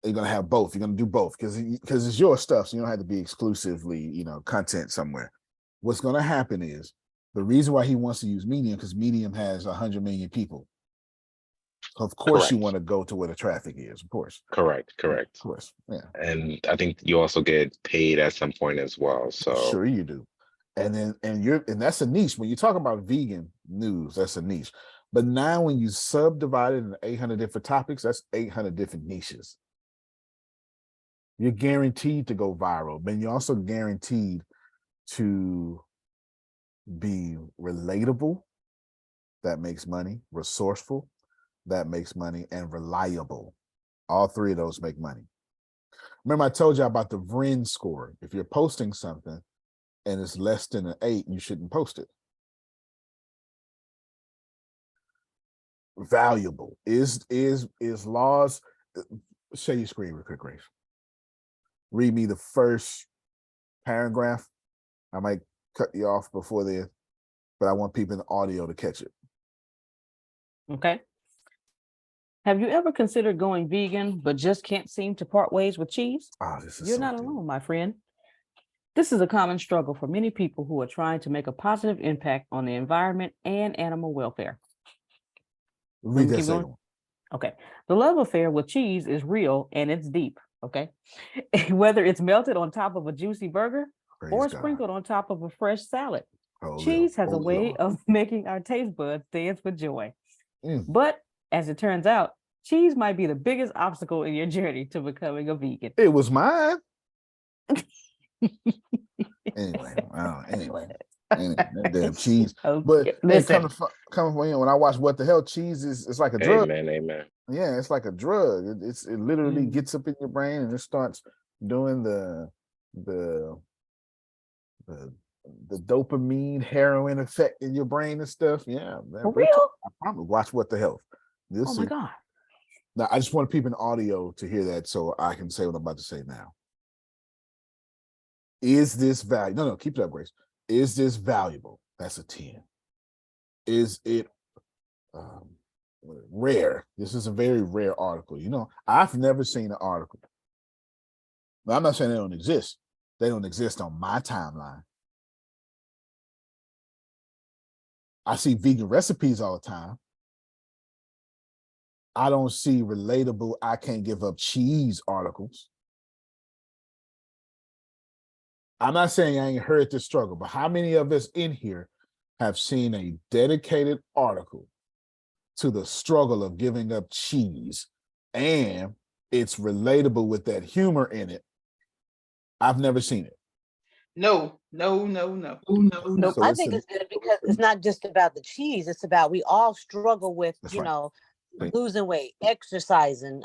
You're going to have both. You're going to do both because it's your stuff. So you don't have to be exclusively, you know, content somewhere. What's going to happen is, the reason why he wants to use Medium, because Medium has 100 million people. Of course, you want to go to where the traffic is, of course. Correct. Of course, yeah. And I think you also get paid at some point as well. So sure you do. And then and that's a niche. When you talk about vegan news, that's a niche. But now when you subdivide it into 800 different topics, that's 800 different niches. You're guaranteed to go viral, but you're also guaranteed to be relatable. That makes money. Resourceful. That makes money. And reliable. All three of those make money. Remember I told you about the VRIN score. If you're posting something and it's less than an 8, you shouldn't post it. Valuable is laws. share your screen real quick, Grace. Read me the first paragraph. I might cut you off before then, but I want people in the audio to catch it. Okay. Have you ever considered going vegan, but just can't seem to part ways with cheese? Oh, this is You're so not deep. alone, my friend. This is a common struggle for many people who are trying to make a positive impact on the environment and animal welfare. Read that Keep second going. one. Okay. The love affair with cheese is real and it's deep. Okay. Whether it's melted on top of a juicy burger Praise or God. sprinkled on top of a fresh salad, Holy cheese has a Holy way Lord. of making our taste buds dance with joy. Mm. But as it turns out, cheese might be the biggest obstacle in your journey to becoming a vegan. It was mine. Anyway, that damn cheese. But hey, Listen, coming from you, when I watch What the Hell, cheese is, it's like a drug. Amen. Yeah, it's like a drug. It literally Mm. gets up in your brain and it starts doing the dopamine heroin effect in your brain and stuff. Yeah, man, for real? I promise. Watch What the Hell. You'll Oh see. my God. Now, I just want people in audio to hear that so I can say what I'm about to say now. Is this valuable? No, keep it up, Grace. Is this valuable? That's a 10. Is it rare? This is a very rare article. You know, I've never seen an article. Now, I'm not saying they don't exist. They don't exist on my timeline. I see vegan recipes all the time. I don't see relatable, I can't give up cheese articles. I'm not saying I ain't heard this struggle, but how many of us in here have seen a dedicated article to the struggle of giving up cheese and it's relatable with that humor in it? I've never seen it. No. Nope. So I think it's good because it's not just about the cheese. It's about we all struggle with, That's you right. know, losing weight, exercising,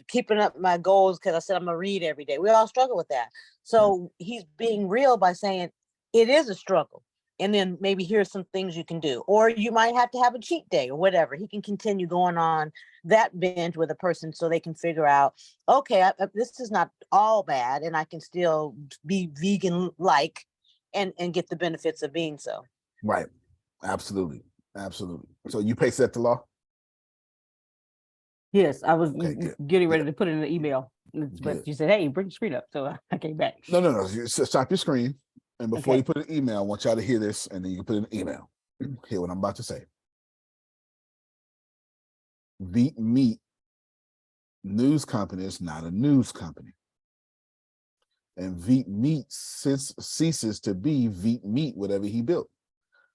keeping up my goals because I said I'm gonna read every day. We all struggle with that. So he's being real by saying it is a struggle. And then maybe here's some things you can do. Or you might have to have a cheat day or whatever. He can continue going on that binge with a person so they can figure out, okay, this is not all bad and I can still be vegan-like and get the benefits of being so. Right. Absolutely. So you paste that to law? Yes, I was Okay, good. getting ready to put it in the email, but Good. you said, hey, bring the screen up. So I came back. No. Stop your screen. And before Okay. you put an email, I want y'all to hear this, and then you can put an email. Hear what I'm about to say. Veet Meat news company is not a news company. And Veet Meat ceases to be Veet Meat, whatever he built.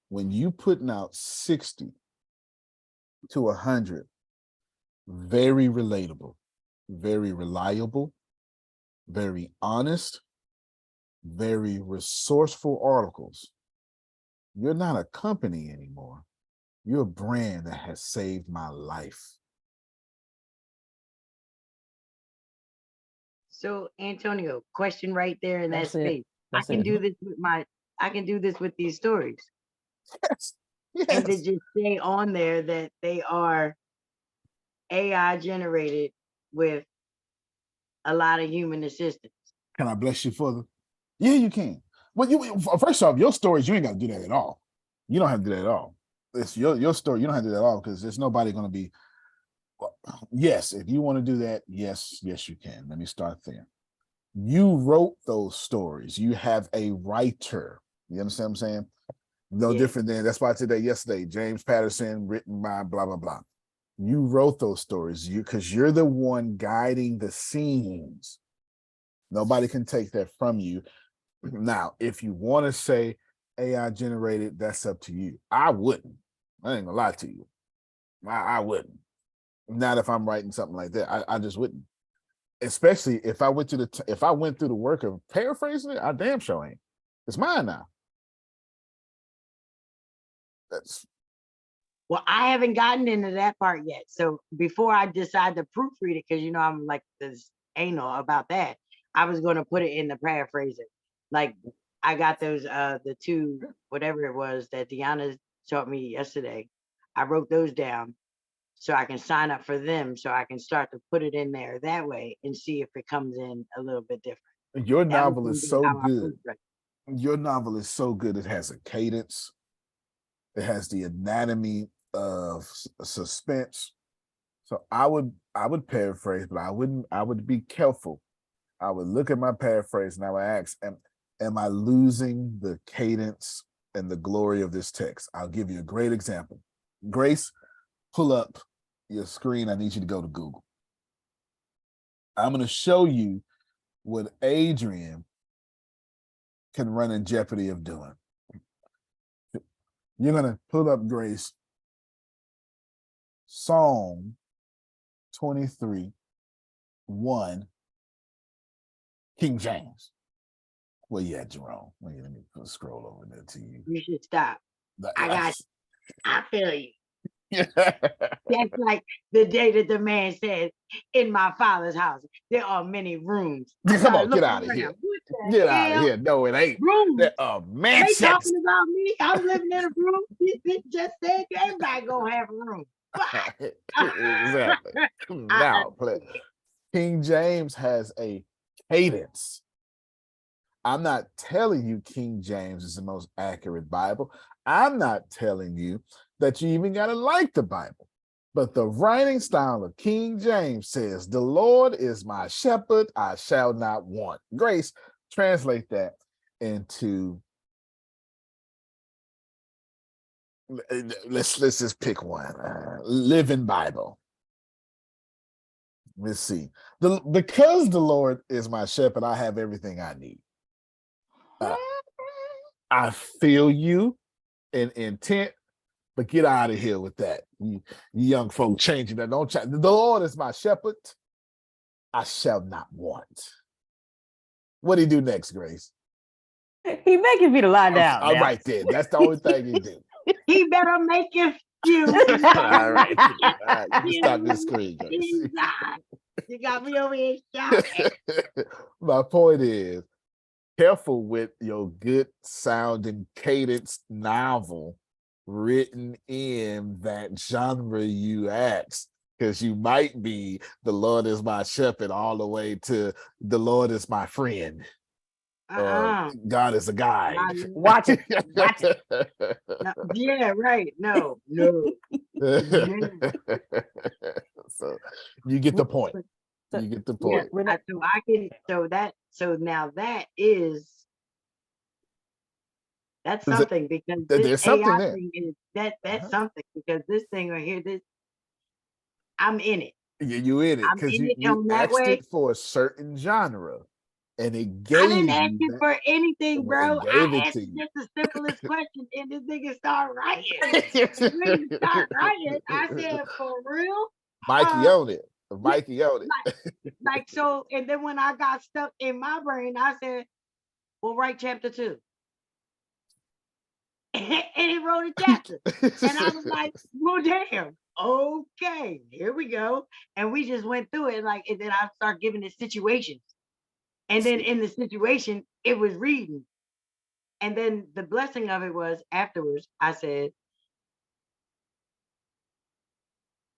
When you putting out 60 to 100 very relatable, very reliable, very honest, very resourceful articles, you're not a company anymore. You're a brand that has saved my life. So Antonio, question right there in that That's it. space. That's I can it. do this with these stories. Yes. And to just say on there that they are AI generated with a lot of human assistance. Can I bless you further? Yeah, you can. Well, first off, your stories, you ain't got to do that at all. You don't have to do that at all. It's your story. You don't have to do that at all because there's nobody going to be. Well, yes, if you want to do that, yes, you can. Let me start there. You wrote those stories. You have a writer. You understand what I'm saying? No different than, that's why I said that yesterday, James Patterson, written by blah, blah, blah. You wrote those stories because you're the one guiding the scenes. Nobody can take that from you. Now, if you want to say AI generated, that's up to you. I wouldn't. I ain't gonna lie to you. I wouldn't. Not if I'm writing something like that. I just wouldn't. Especially if I went through the work of paraphrasing it, I damn sure ain't. It's mine now. Well, I haven't gotten into that part yet. So before I decide to proofread it, because I'm like this anal about that, I was going to put it in the paraphrasing. Like I got those the two, whatever it was that Deanna taught me yesterday. I wrote those down. so I can sign up for them, so I can start to put it in there that way and see if it comes in a little bit different. Your That was novel gonna is be so how I good. approach it. Your novel is so good. It has a cadence. It has the anatomy of suspense. So I would paraphrase, but I would be careful. I would look at my paraphrase and I would ask, am I losing the cadence and the glory of this text? I'll give you a great example. Grace, pull up your screen. I need you to go to Google. I'm going to show you what Adrian can run in jeopardy of doing. You're going to pull up, Grace, Psalm 23, 1, King James. Well, yeah, Jerome. Let me scroll over there to you. You should stop. I got you. I feel you. Yeah. That's like the day that the man said, in my father's house, there are many rooms. Come on, get out of here. Get out of here. No, it ain't. Rooms. There are They mansions. talking about me. I'm living in a room. This bitch just said everybody gonna have a room. Exactly. Now, King James has a cadence. I'm not telling you King James is the most accurate Bible. I'm not telling you that you even got to like the Bible. But the writing style of King James says, the Lord is my shepherd, I shall not want. Grace, translate that into, let's just pick one. Living Bible. Let's see. Because the Lord is my shepherd, I have everything I need. I feel you in intent, but get out of here with that. You young folk changing that. Don't change. The Lord is my shepherd. I shall not want. What do he do next, Grace? He making me to lie down. All now. right, then. That's the only thing he do. He better make it you. All right. You stop this screen, Grace. You got me over here shouting. My point is, careful with your good sounding cadence novel written in that genre you asked, because you might be the Lord is my shepherd all the way to the Lord is my friend. God is a guide. Watch it. Watch it. No, yeah, right. No. So you get the point. You get the point. So now that's something, because There's this something AI there. thing is that's something, because this thing right here, I'm in it. Yeah, you in it I'm because in you it on that asked way. it for a certain genre, and it gave I didn't ask you you for anything, bro. It gave I it asked to you. just the simplest question, and this nigga start writing. When you start writing, I said, for real? Mikey on it. Mikey on it. Like so, and then when I got stuck in my brain, I said, well, write chapter 2. And he wrote a chapter. And I was like, well, damn. Okay, here we go. And we just went through it, like, and then I start giving it situations. And then in the situation, it was reading. And then the blessing of it was afterwards, I said,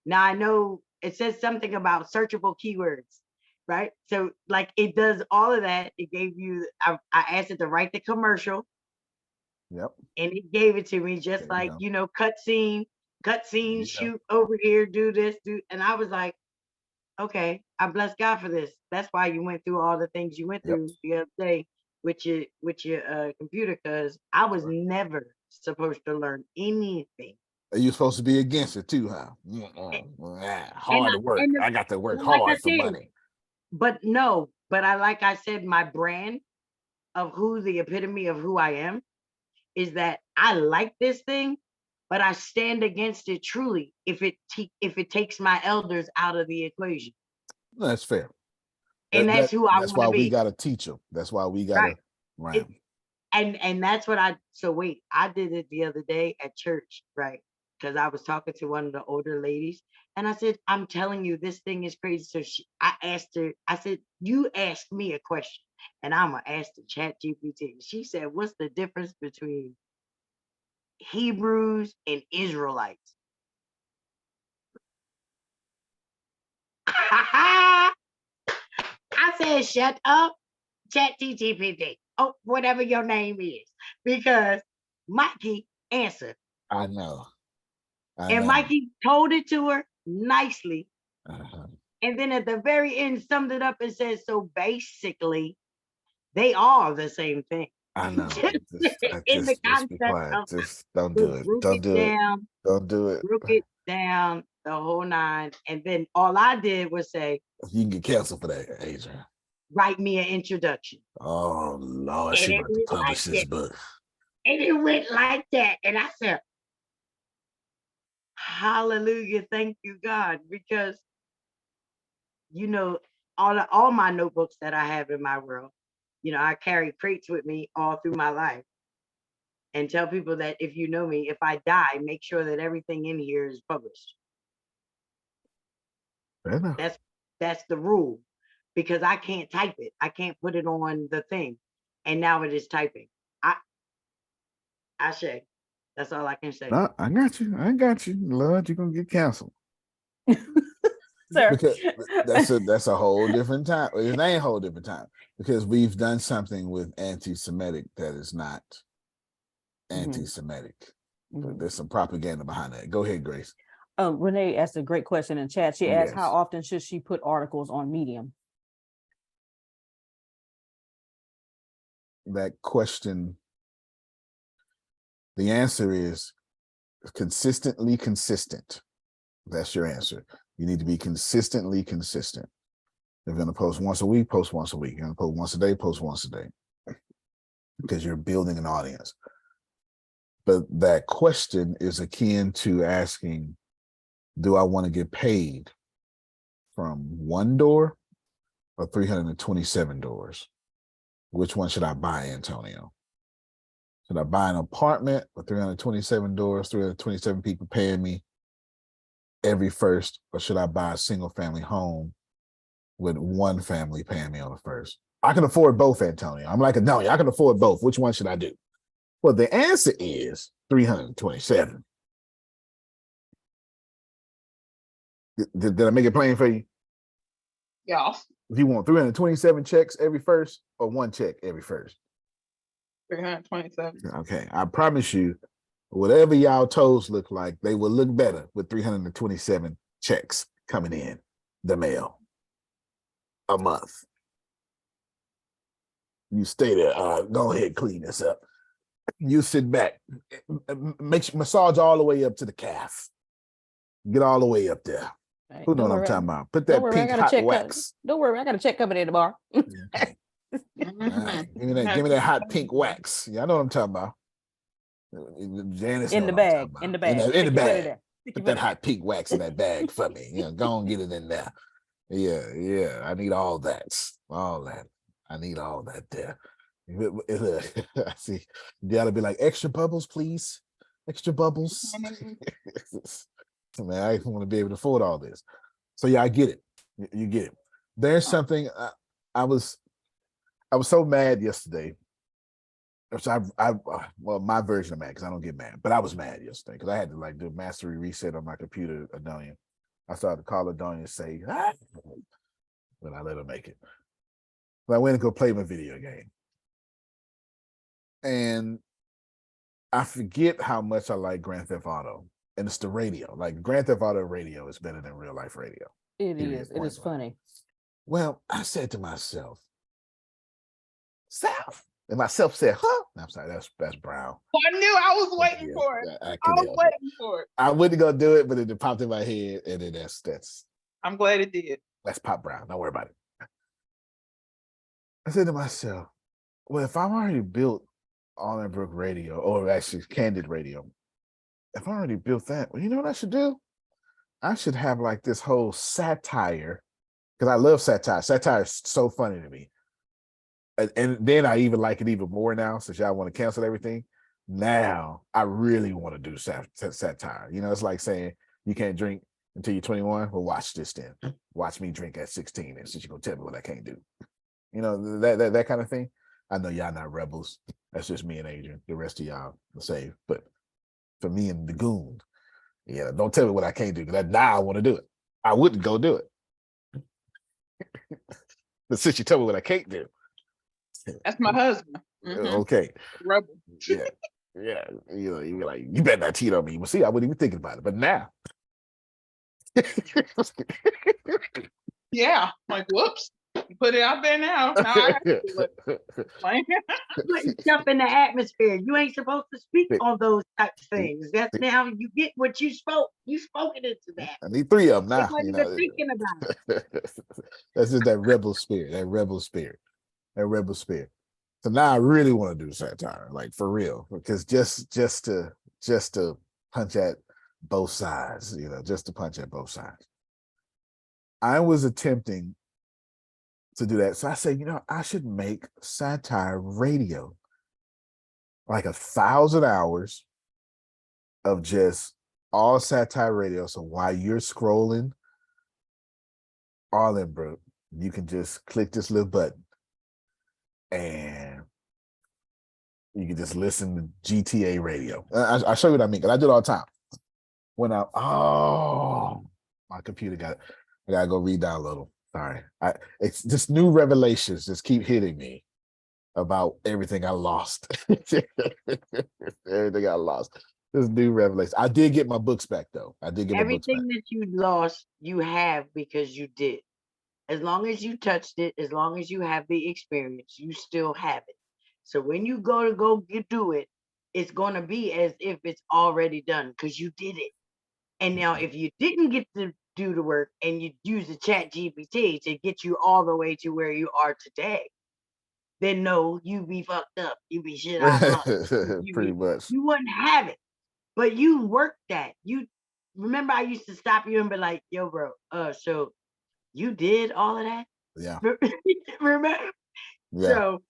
now I know it says something about searchable keywords, right? So like it does all of that. It gave you, I asked it to write the commercial. Yep. And it gave it to me just like, cut scene, shoot over here, do this, and I was like, okay, I bless God for this. That's why you went through all the things you went through the other day with your computer, because I was never supposed to learn anything. You're supposed to be against it too, huh? Hard to work. I got to work hard for money. But no, like I said, my brand of the epitome of who I am is that I like this thing, but I stand against it truly if it takes my elders out of the equation. That's fair. And that's who I want to be. That's why we got to teach them. That's why we got to. And that's what I did it the other day at church, right? Because I was talking to one of the older ladies, and I said, I'm telling you, this thing is crazy. So I asked her, I said, you asked me a question, and I'm going to ask the ChatGPT. She said, what's the difference between Hebrews and Israelites? I said, shut up, ChatGPT. Oh, whatever your name is. Because Mikey answered. I know. And Mikey told it to her nicely. Uh-huh. And then at the very end summed it up and said, so basically, they are the same thing. I know. In the Just be concept quiet. of Just don't do it. broke Don't it do it. down, Don't do it. broke it down, the whole nine. And then all I did was say, You can get canceled for that, Adrian. write me an introduction. Oh Lord, And she it about to went publish like this that. book. And it went like that. And I said, hallelujah, thank you, God. Because, you know, all my notebooks that I have in my world, you know, I carry crates with me all through my life. And tell people that if you know me, if I die, make sure that everything in here is published. Fair enough. That's the rule, because I can't type it. I can't put it on the thing. And now it is typing. I say, that's all I can say. No, I got you. I got you. Lord, you're gonna get canceled. Sir. Because that's a whole different time. It ain't a whole different time because we've done something with anti-Semitic that is not anti-Semitic. But there's some propaganda behind that. Go ahead, Grace. Renee asked a great question in chat. She asked, Yes. how often should she put articles on Medium? That question, the answer is consistently consistent. That's your answer. You need to be consistently consistent. If you're going to post once a week, post once a week. You're going to post once a day, post once a day. Because you're building an audience. But that question is akin to asking, do I want to get paid from one door or 327 doors? Which one should I buy, Antonio? Should I buy an apartment with 327 doors, 327 people paying me every first, or should I buy a single family home with one family paying me on the first? I can afford both, Antonio. I'm like, no, I can afford both. Which one should I do? Well, the answer is 327. Did I make it plain for you? Yeah. If you want 327 checks every first or one check every first? 327. Okay, I promise you, whatever y'all toes look like, they will look better with 327 checks coming in the mail a month. You stay there. Go ahead, clean this up. You sit back, massage all the way up to the calf. Get all the way up there. Right. Who know what I'm talking about? Put that Don't worry, pink hot wax. Don't worry, I got a check coming in tomorrow. Right. Give me that hot pink wax. Yeah, I know what I'm talking about. Janice In the bag. In the bag. In the bag. Put that hot pink wax in that bag for me. You know, go and get it in there. Yeah. I need all that. All that. I need all that there. I see. You gotta be like, extra bubbles, please. Extra bubbles. Man, I want to be able to afford all this. So yeah, I get it. You get it. There's something I was so mad yesterday. Which well, my version of mad, because I don't get mad, but I was mad yesterday because I had to like do a mastery reset on my computer, Adonia. I started to call Adonia and say, but I let her make it. But I went and go play my video game. And I forget how much I like Grand Theft Auto. And it's the radio. Like Grand Theft Auto radio is better than real life radio. It is. It is funny. Well, I said to myself, South. And myself said, huh? I'm sorry, that's Brown. I knew I was waiting for it. I was waiting for it. I wasn't gonna do it, but it popped in my head, and then that's I'm glad it did. That's Pop Brown. Don't worry about it. I said to myself, well, if I'm already built Allen Brook Radio, or actually Candid Radio, if I already built that, well, you know what I should do? I should have like this whole satire, because I love satire. Satire is so funny to me. And then I even like it even more now, since y'all want to cancel everything. Now I really want to do satire. You know, it's like saying you can't drink until you're 21. Well, watch this then. Watch me drink at 16, and since you're gonna tell me what I can't do. You know, that kind of thing. I know y'all not rebels. That's just me and Adrian. The rest of y'all are safe. But for me and the goon, yeah, don't tell me what I can't do, because now I want to do it. I wouldn't go do it. But since you tell me what I can't do. That's my husband. Mhm. Okay. Rebel. Yeah. Yeah. You know, you be like, you better not cheat on me. Well, see, I wasn't even thinking about it. But now. Yeah. Like, whoops. You put it out there now. Now I have to do it. Like, Putting stuff in the atmosphere. You ain't supposed to speak on those types of things. That's now you get what you spoke. You spoke it into that. I need 3 of them You now. wasn't You even know, thinking about it. that's just that rebel spirit. That rebel spirit. That rebel spirit. So now I really want to do satire, like for real, because just to punch at both sides, you know, just to punch at both sides. I was attempting to do that. So I said, you know, I should make satire radio, like 1,000 hours of just all satire radio. So while you're scrolling Arlenbrook, you can just click this little button and you can just listen to GTA radio. I'll show you what I mean, because I do it all the time. When my computer got it. I gotta go re-download them. Sorry. It's just new revelations just keep hitting me about everything I lost. Everything I lost. This new revelation. I did get my books back though. I did get my books back. Everything that you lost, you have because you did. As long as you touched it, as long as you have the experience, you still have it. So when you go do it, it's going to be as if it's already done because you did it. And now if you didn't get to do the work and you use the ChatGPT to get you all the way to where you are today, then no, you be fucked up. You be shit out of luck. Pretty much. You wouldn't have it. But you worked that. You remember I used to stop you and be like, yo, bro, so you did all of that? Yeah. Remember? Yeah. So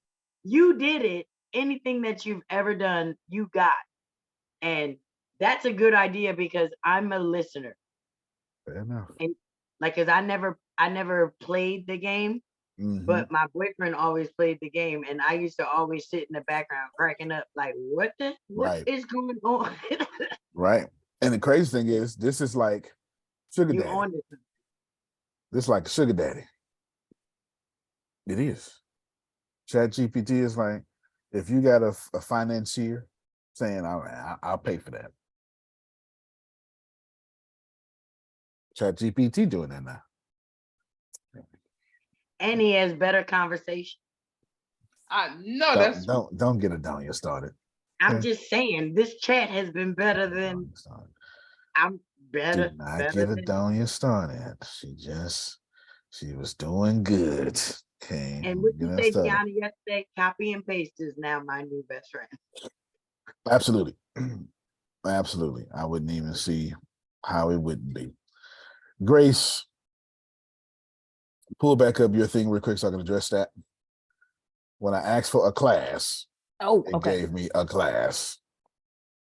you did it. Anything that you've ever done, you got. And that's a good idea because I'm a listener. Fair enough. And like, cause I never played the game, but my boyfriend always played the game. And I used to always sit in the background cracking up like, what Right. is going on? Right. And the crazy thing is, this is like sugar You daddy. on this. This is like sugar daddy. It is. ChatGPT is like, if you got a financier saying, all right, I'll pay for that. ChatGPT doing that now. And he has better conversation. I know that's Don't get Adonia started. I'm just saying this chat has been better than I'm better. Do not better get than, Adonia started. She was doing good. Okay. and what Get you her say, started. Kiana, yesterday, copy and paste is now my new best friend. Absolutely. Absolutely. I wouldn't even see how it wouldn't be. Grace, pull back up your thing real quick so I can address that. When I asked for a class, it gave me a class,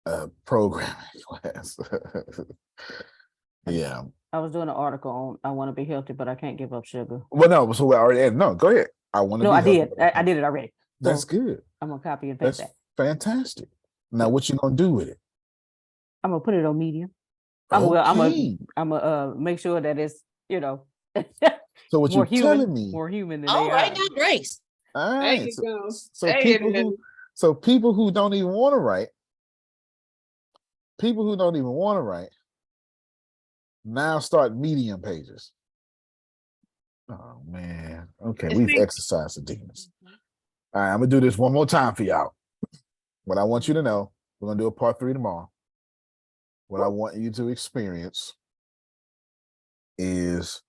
a programming class. Yeah. I was doing an article on I want to be healthy, but I can't give up sugar. Well, no, so we already had, no, go ahead. I want to No, be I healthy, did. but I did it already. That's So good. I'm gonna copy and paste That's that. fantastic. Now, what you gonna do with it? I'm gonna put it on Medium. Okay. I'm gonna make sure that it's, you know, So what more you're human, telling me? more human than All AI. right now, Grace. All there right. you go. So There people it is. people who don't even want to write, now start Medium pages. Oh man. Okay, It's we've been- exercised the demons. All right, I'm gonna do this one more time for y'all. What I want you to know, we're gonna do a part 3 tomorrow. What I want you to experience is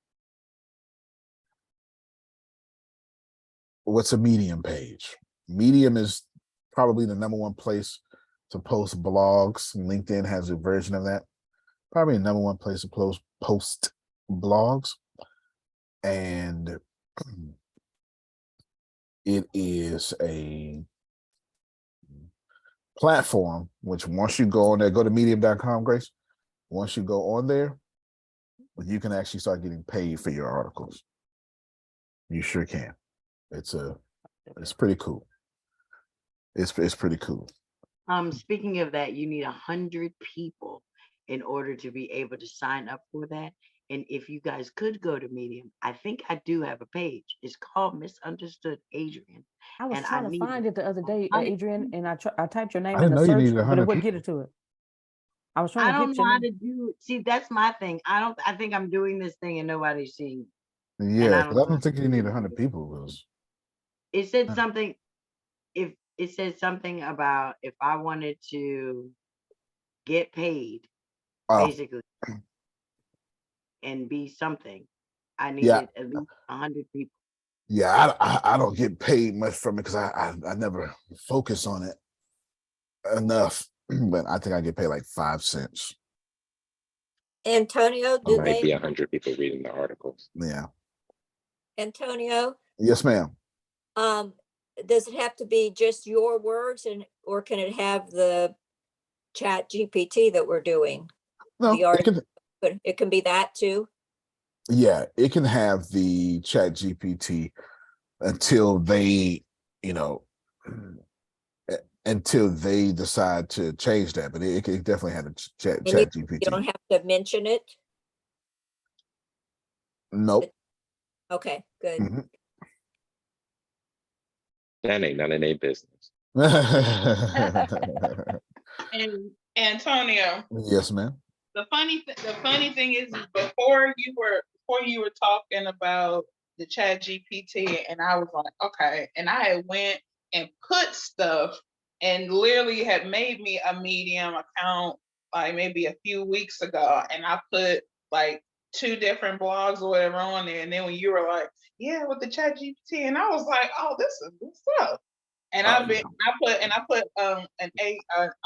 what's a Medium page. Medium is probably the #1 place to post blogs. LinkedIn has a version of that. Probably the #1 place to post blogs. And it is a platform which once you go on there, go to medium.com, Grace. Once you go on there, you can actually start getting paid for your articles. You sure can. It's pretty cool. It's pretty cool. Speaking of that, you need 100 people in order to be able to sign up for that. And if you guys could go to Medium, I think I do have a page. It's called Misunderstood Adrian. I was And I trying to need find it the other day, 100 Adrian, and I typed your I name in didn't the know you search, needed but it 100 wouldn't get people. it to it. I was trying I to don't get know your how name. to do. See, that's my thing. I think I'm doing this thing and nobody's seeing. And Yeah, I 'cause don't I know. don't think you need 100 people. 'Cause- It said something. If it said something about if I wanted to get paid, Oh, basically, and be something, I yeah, needed at least 100 people. yeah. I don't get paid much from it because I never focus on it enough. But I think I get paid like 5 cents. Antonio, There do might be they, 100 people reading the articles. Yeah. Antonio, Yes, ma'am. does it have to be just your words or can it have the chat GPT that we're doing? The No, it article, can. but it can be that too? Yeah, it can have the Chat GPT until they, you know, until they decide to change that. But it can definitely have a Chat And you GPT. don't have to mention it? Nope. Okay, good. Mhm. That ain't none of their business. And Antonio, Yes, ma'am. the funny thing is before you were talking about the Chat GPT, and I was like, okay, and I had went and put stuff and literally had made me a Medium account like maybe a few weeks ago, and I put like 2 different blogs or whatever on there, and then when you were like, yeah, with the Chat GPT, and I was like, oh, this is what's up. And Oh, yeah. I put an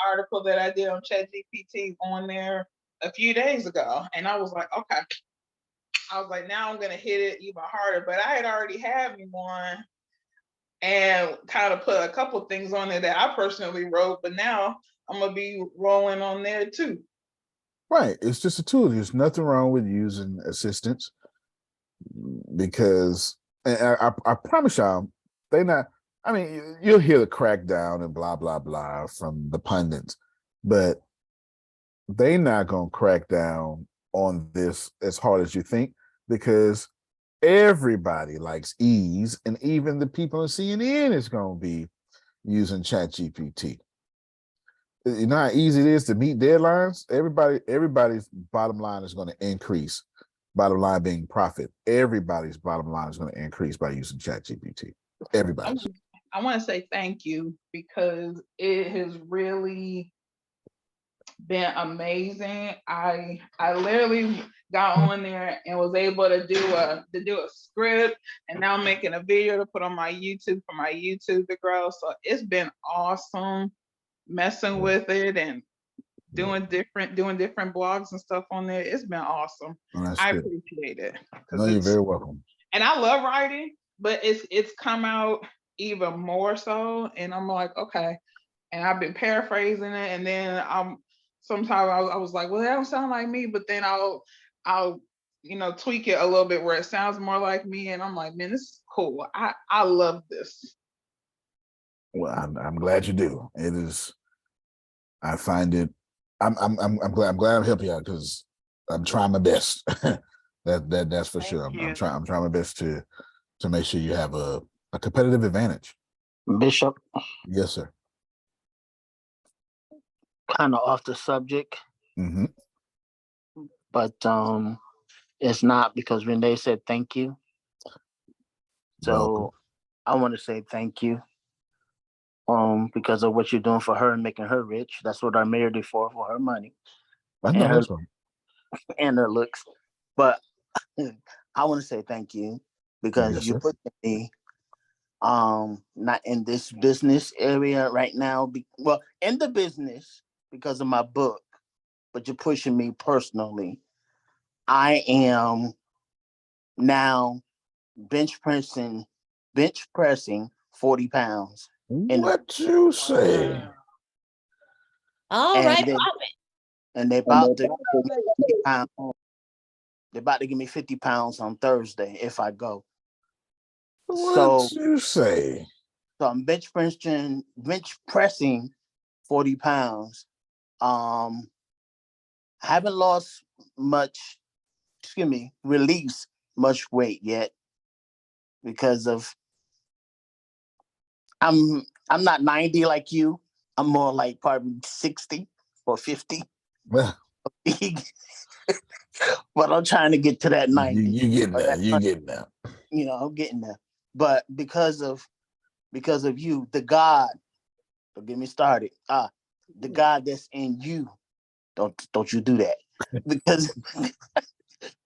article that I did on ChatGPT on there a few days ago, and I was like, okay. I was like, now I'm gonna hit it even harder. But I had already had me one and kind of put a couple things on there that I personally wrote, but now I'm gonna be rolling on there too. Right. It's just a tool. There's nothing wrong with using assistants because and I promise y'all, they not. I mean, you'll hear the crackdown and blah blah blah from the pundits, but they not gonna crack down on this as hard as you think because everybody likes ease, and even the people on CNN is gonna be using ChatGPT. You know how easy it is to meet deadlines. Everybody's bottom line is going to increase. Bottom line being profit. Everybody's bottom line is going to increase by using ChatGPT. Everybody's. I want to say thank you because it has really been amazing. I literally got on there and was able to do a script, and now I'm making a video to put on my YouTube for my YouTube to grow. So it's been awesome messing with it and doing different blogs and stuff on there. It's been awesome. I appreciate it. No, you're very welcome. And I love writing, but it's come out even more so. And I'm like, okay. And I've been paraphrasing it, and then sometimes I was like, well, that don't sound like me, but then I'll tweak it a little bit where it sounds more like me, and I'm like, man, this is cool. I love this. Well, I'm glad you do. It is. I find it. I'm glad I'm helping you out because I'm trying my best. That's for sure. I'm trying my best to make sure you have a competitive advantage. Bishop. Yes, sir. Kind of off the subject, Mm-hmm. but it's not because Renee said thank you. So Welcome. I want to say thank you. Because of what you're doing for her and making her rich. That's what I married her for her money. I know that's right. And her looks. But I want to say thank you because Yes, you sir. put me not in this business area right now. Well, in the business because of my book, but you're pushing me personally. I am now bench pressing 40 pounds. What you say? All right, And they about to give me 50 pounds. They're about to give me 50 pounds on Thursday if I go. What you say? So I'm bench pressing 40 pounds. I haven't lost much release much weight yet because of I'm not 90 like you. I'm more like probably 60 or 50. Well, But I'm trying to get to that 90. you getting there. You getting there. You know, I'm getting there. But because of you, the God, don't get me started. The God that's in you, don't you do that. Because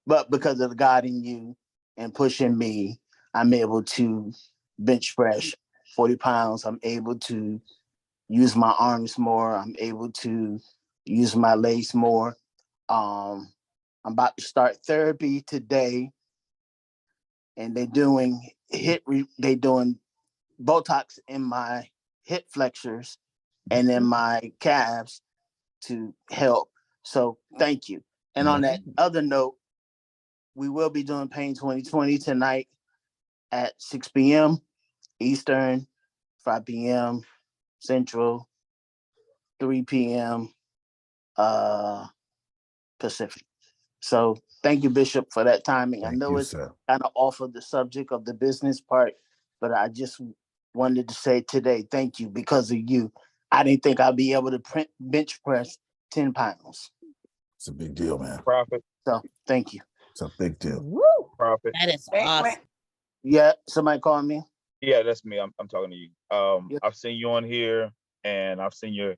but because of the God in you and pushing me, I'm able to bench press 40 pounds. I'm able to use my arms more. I'm able to use my legs more. I'm about to start therapy today, and they're doing Botox in my hip flexors and in my calves to help. So thank you. And on that other note, we will be doing Pain 2020 tonight at 6 p.m. Eastern, 5 p.m. Central, 3 p.m. Pacific. So thank you, Bishop, for that timing. I know it's kind of off of the subject of the business part, but I just wanted to say today, thank you. Because of you, I didn't think I'd be able to bench press 10 pounds. It's a big deal, man. Profit. So thank you. It's a big deal. Woo! Profit. That is awesome. Yeah, somebody call me. Yeah, that's me. I'm talking to you. I've seen you on here, and I've seen your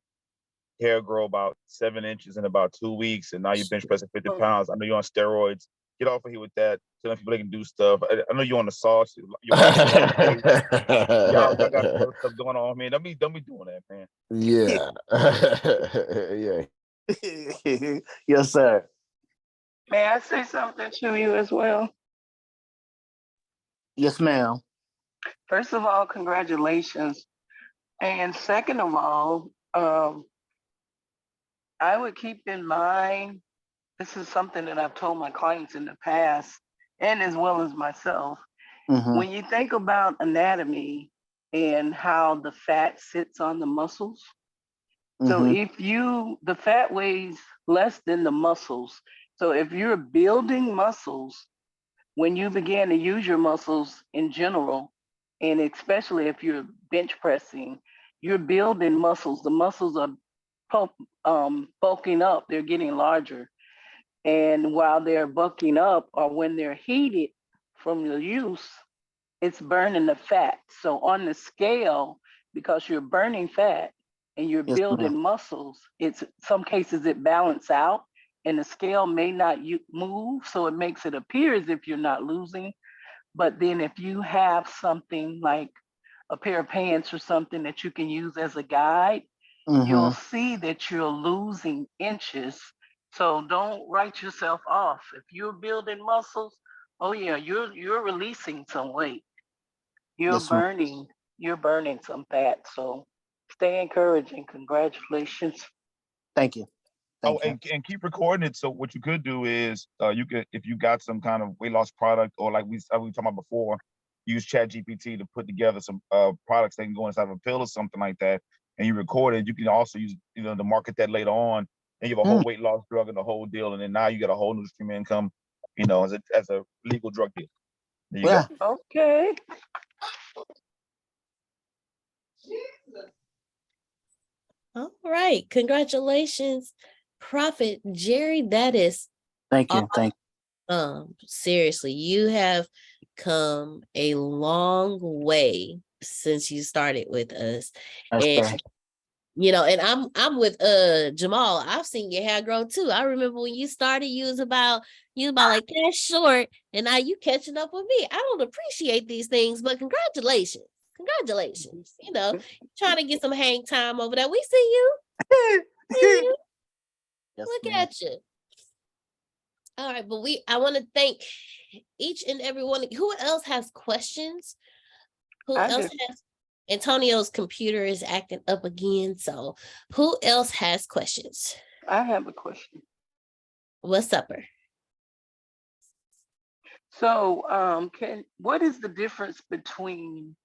hair grow about 7 inches in about 2 weeks, and now you're bench pressing 50 pounds. I know you're on steroids. Get off of here with that. Telling people they can do stuff. I know you're on the sauce. Y'all got some other stuff going on, man. Don't be doing that, man. Yeah. Yeah. Yes, sir. May I say something to you as well? Yes, ma'am. First of all, congratulations. And second of all, I would keep in mind, this is something that I've told my clients in the past, and as well as myself. When you think about anatomy and how the fat sits on the muscles, so if the fat weighs less than the muscles. So if you're building muscles, when you begin to use your muscles in general, and especially if you're bench pressing, you're building muscles. The muscles are bulking up, they're getting larger. And while they're bulking up, or when they're heated from the use, it's burning the fat. So on the scale, because you're burning fat and you're building muscles, it's some cases it balance out, and the scale may not move, so it makes it appear as if you're not losing. But then if you have something like a pair of pants or something that you can use as a guide, you'll see that you're losing inches. So don't write yourself off. If you're building muscles, oh yeah, you're releasing some weight. You're burning some fat. So stay encouraged and congratulations. Thank you. And keep recording it. So what you could do is you could, if you got some kind of weight loss product, or like we talked about before, use ChatGPT to put together some products that can go inside of a pill or something like that, and you record it. You can also use, to market that later on, and you have a whole weight loss drug and the whole deal, and then now you got a whole new stream of income, as a legal drug deal. There you go. Okay. All right. Congratulations, Prophet Jerry. That is thank you. Thank you. Seriously, you have come a long way since you started with us. And and I'm with Jamal. I've seen your hair grow too. I remember when you started, you was about like that short, and now you catching up with me. I don't appreciate these things, but congratulations. Congratulations. Trying to get some hang time over there. We see you. Yes, Look at you. All right, but I want to thank each and every one. Who else has questions? Who else has? Antonio's computer is acting up again. So who else has questions? I have a question. What's up? So what is the difference between,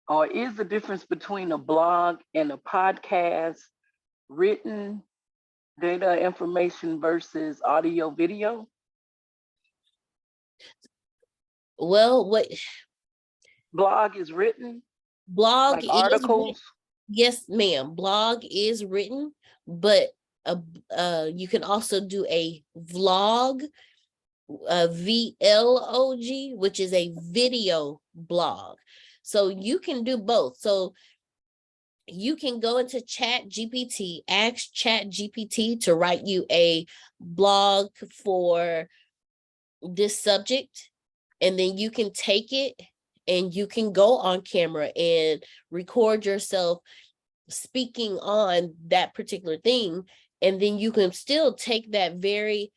or is the difference between a blog and a podcast, written data information versus audio video? Well, what Blog is written, blog like is written. articles. Yes, ma'am. Blog is written, but you can also do a vlog, VLOG, which is a video blog. So you can do both. So you can go into ChatGPT, ask ChatGPT to write you a blog for this subject, and then you can take it and you can go on camera and record yourself speaking on that particular thing, and then you can still take that very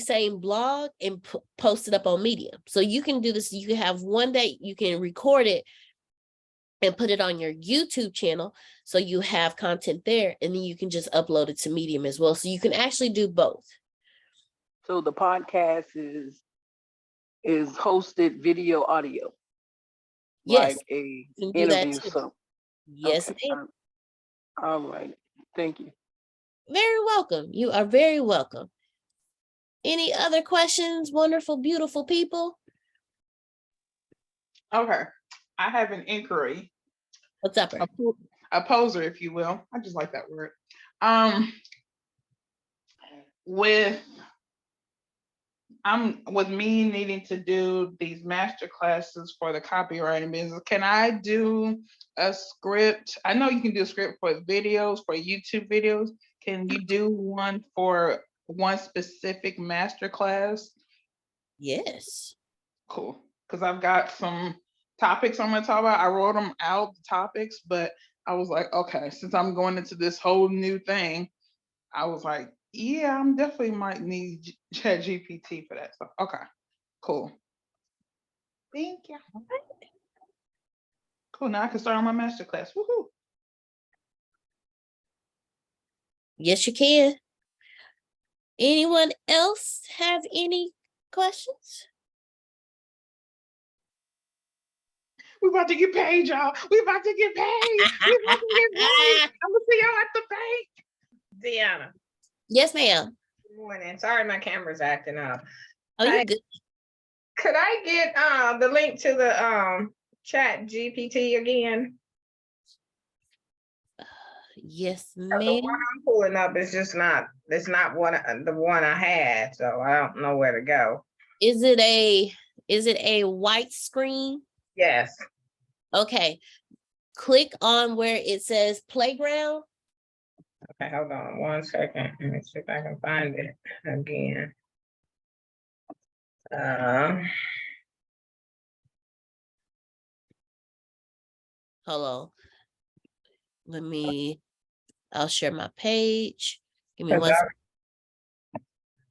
same blog and post it up on Medium. So you can do this. You can have one day you can record it and put it on your YouTube channel, so you have content there, and then you can just upload it to Medium as well. So you can actually do both. So the podcast is hosted video audio. Yes, Like a you can do that interview. too. So Yes, okay. ma'am. All right. Thank you. Very welcome. You are very welcome. Any other questions, wonderful, beautiful people? Okay. I have an inquiry. What's up? A poser, if you will. I just like that word. With me needing to do these master classes for the copywriting business, can I do a script? I know you can do a script for videos, for YouTube videos. Can you do one for one specific master class? Yes. Cool. Because I've got some topics I'm going to talk about. I wrote them out, the topics, but I was like, okay, since I'm going into this whole new thing, I was like, yeah, I'm definitely might need ChatGPT for that stuff. Okay, cool. Thank you. Cool. Now I can start on my masterclass. Woohoo! Yes, you can. Anyone else have any questions? We about to get paid, y'all. We about to get paid. We about to get paid. I'm gonna see y'all at the bank. Deanna. Yes, ma'am. Good morning. Sorry, my camera's acting up. Oh, you're good. Could I get the link to the ChatGPT again? Yes, The ma'am. one I'm pulling up is just not. It's not the one I had, so I don't know where to go. Is it a white screen? Yes. Okay. Click on where it says playground. Okay, hold on 1 second. Let me see if I can find it again. Hold on. I'll share my page. Give me 1 second.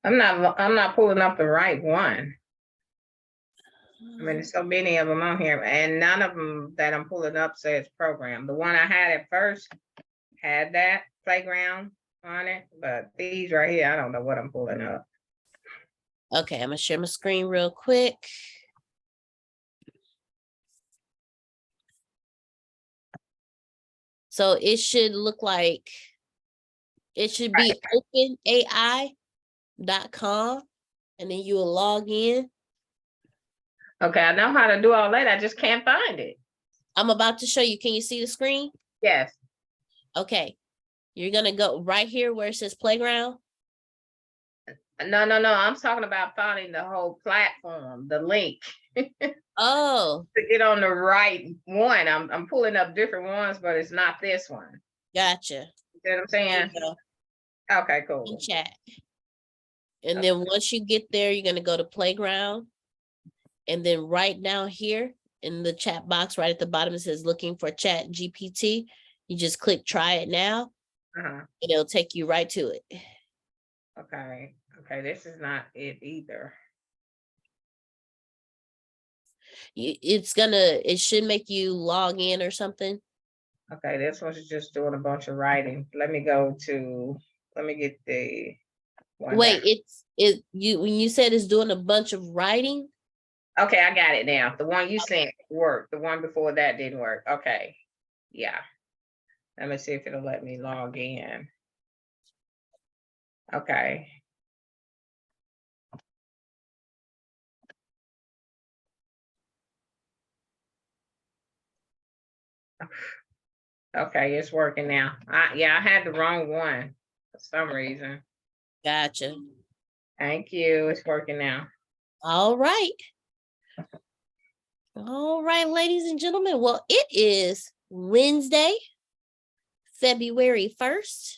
I'm not pulling up the right one. I mean, there's so many of them on here, and none of them that I'm pulling up says program. The one I had at first had that playground on it, but these right here, I don't know what I'm pulling up. Okay, I'm gonna share my screen real quick. So it should look like, it should be openai.com, and then you will log in. Okay, I know how to do all that. I just can't find it. I'm about to show you. Can you see the screen? Yes. Okay. You're gonna go right here where it says playground. No. I'm talking about finding the whole platform, the link. Oh. To get on the right one. I'm pulling up different ones, but it's not this one. Gotcha. You know what I'm saying? Okay, cool. In chat. And then once you get there, you're gonna go to playground. And then right down here in the chat box, right at the bottom, it says looking for ChatGPT. You just click try it now. And it'll take you right to it. Okay, this is not it either. It should make you log in or something. Okay, this one's just doing a bunch of writing. Let me get the one. Wait, when you said it's doing a bunch of writing. Okay, I got it now. The one you sent worked. The one before that didn't work. Okay. Yeah. Let me see if it'll let me log in. Okay. Okay, it's working now. Yeah, I had the wrong one for some reason. Gotcha. Thank you. It's working now. All right. All right, ladies and gentlemen. Well, it is Wednesday, February 1st.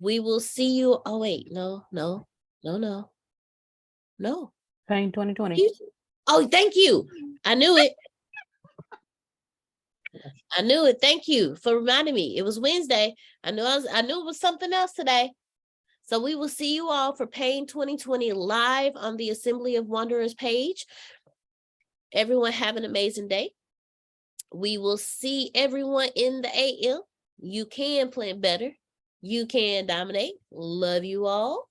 We will see you. Oh, wait, no. Pain 2020. Oh, thank you. I knew it. Thank you for reminding me. It was Wednesday. I knew it was something else today. So we will see you all for Pain 2020 live on the Assembly of Wanderers page. Everyone have an amazing day. We will see everyone in the AM. You can plan better. You can dominate. Love you all.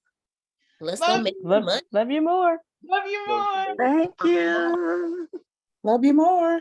Let's go make some money. Love you more. Love you more. Thank you. Love you more.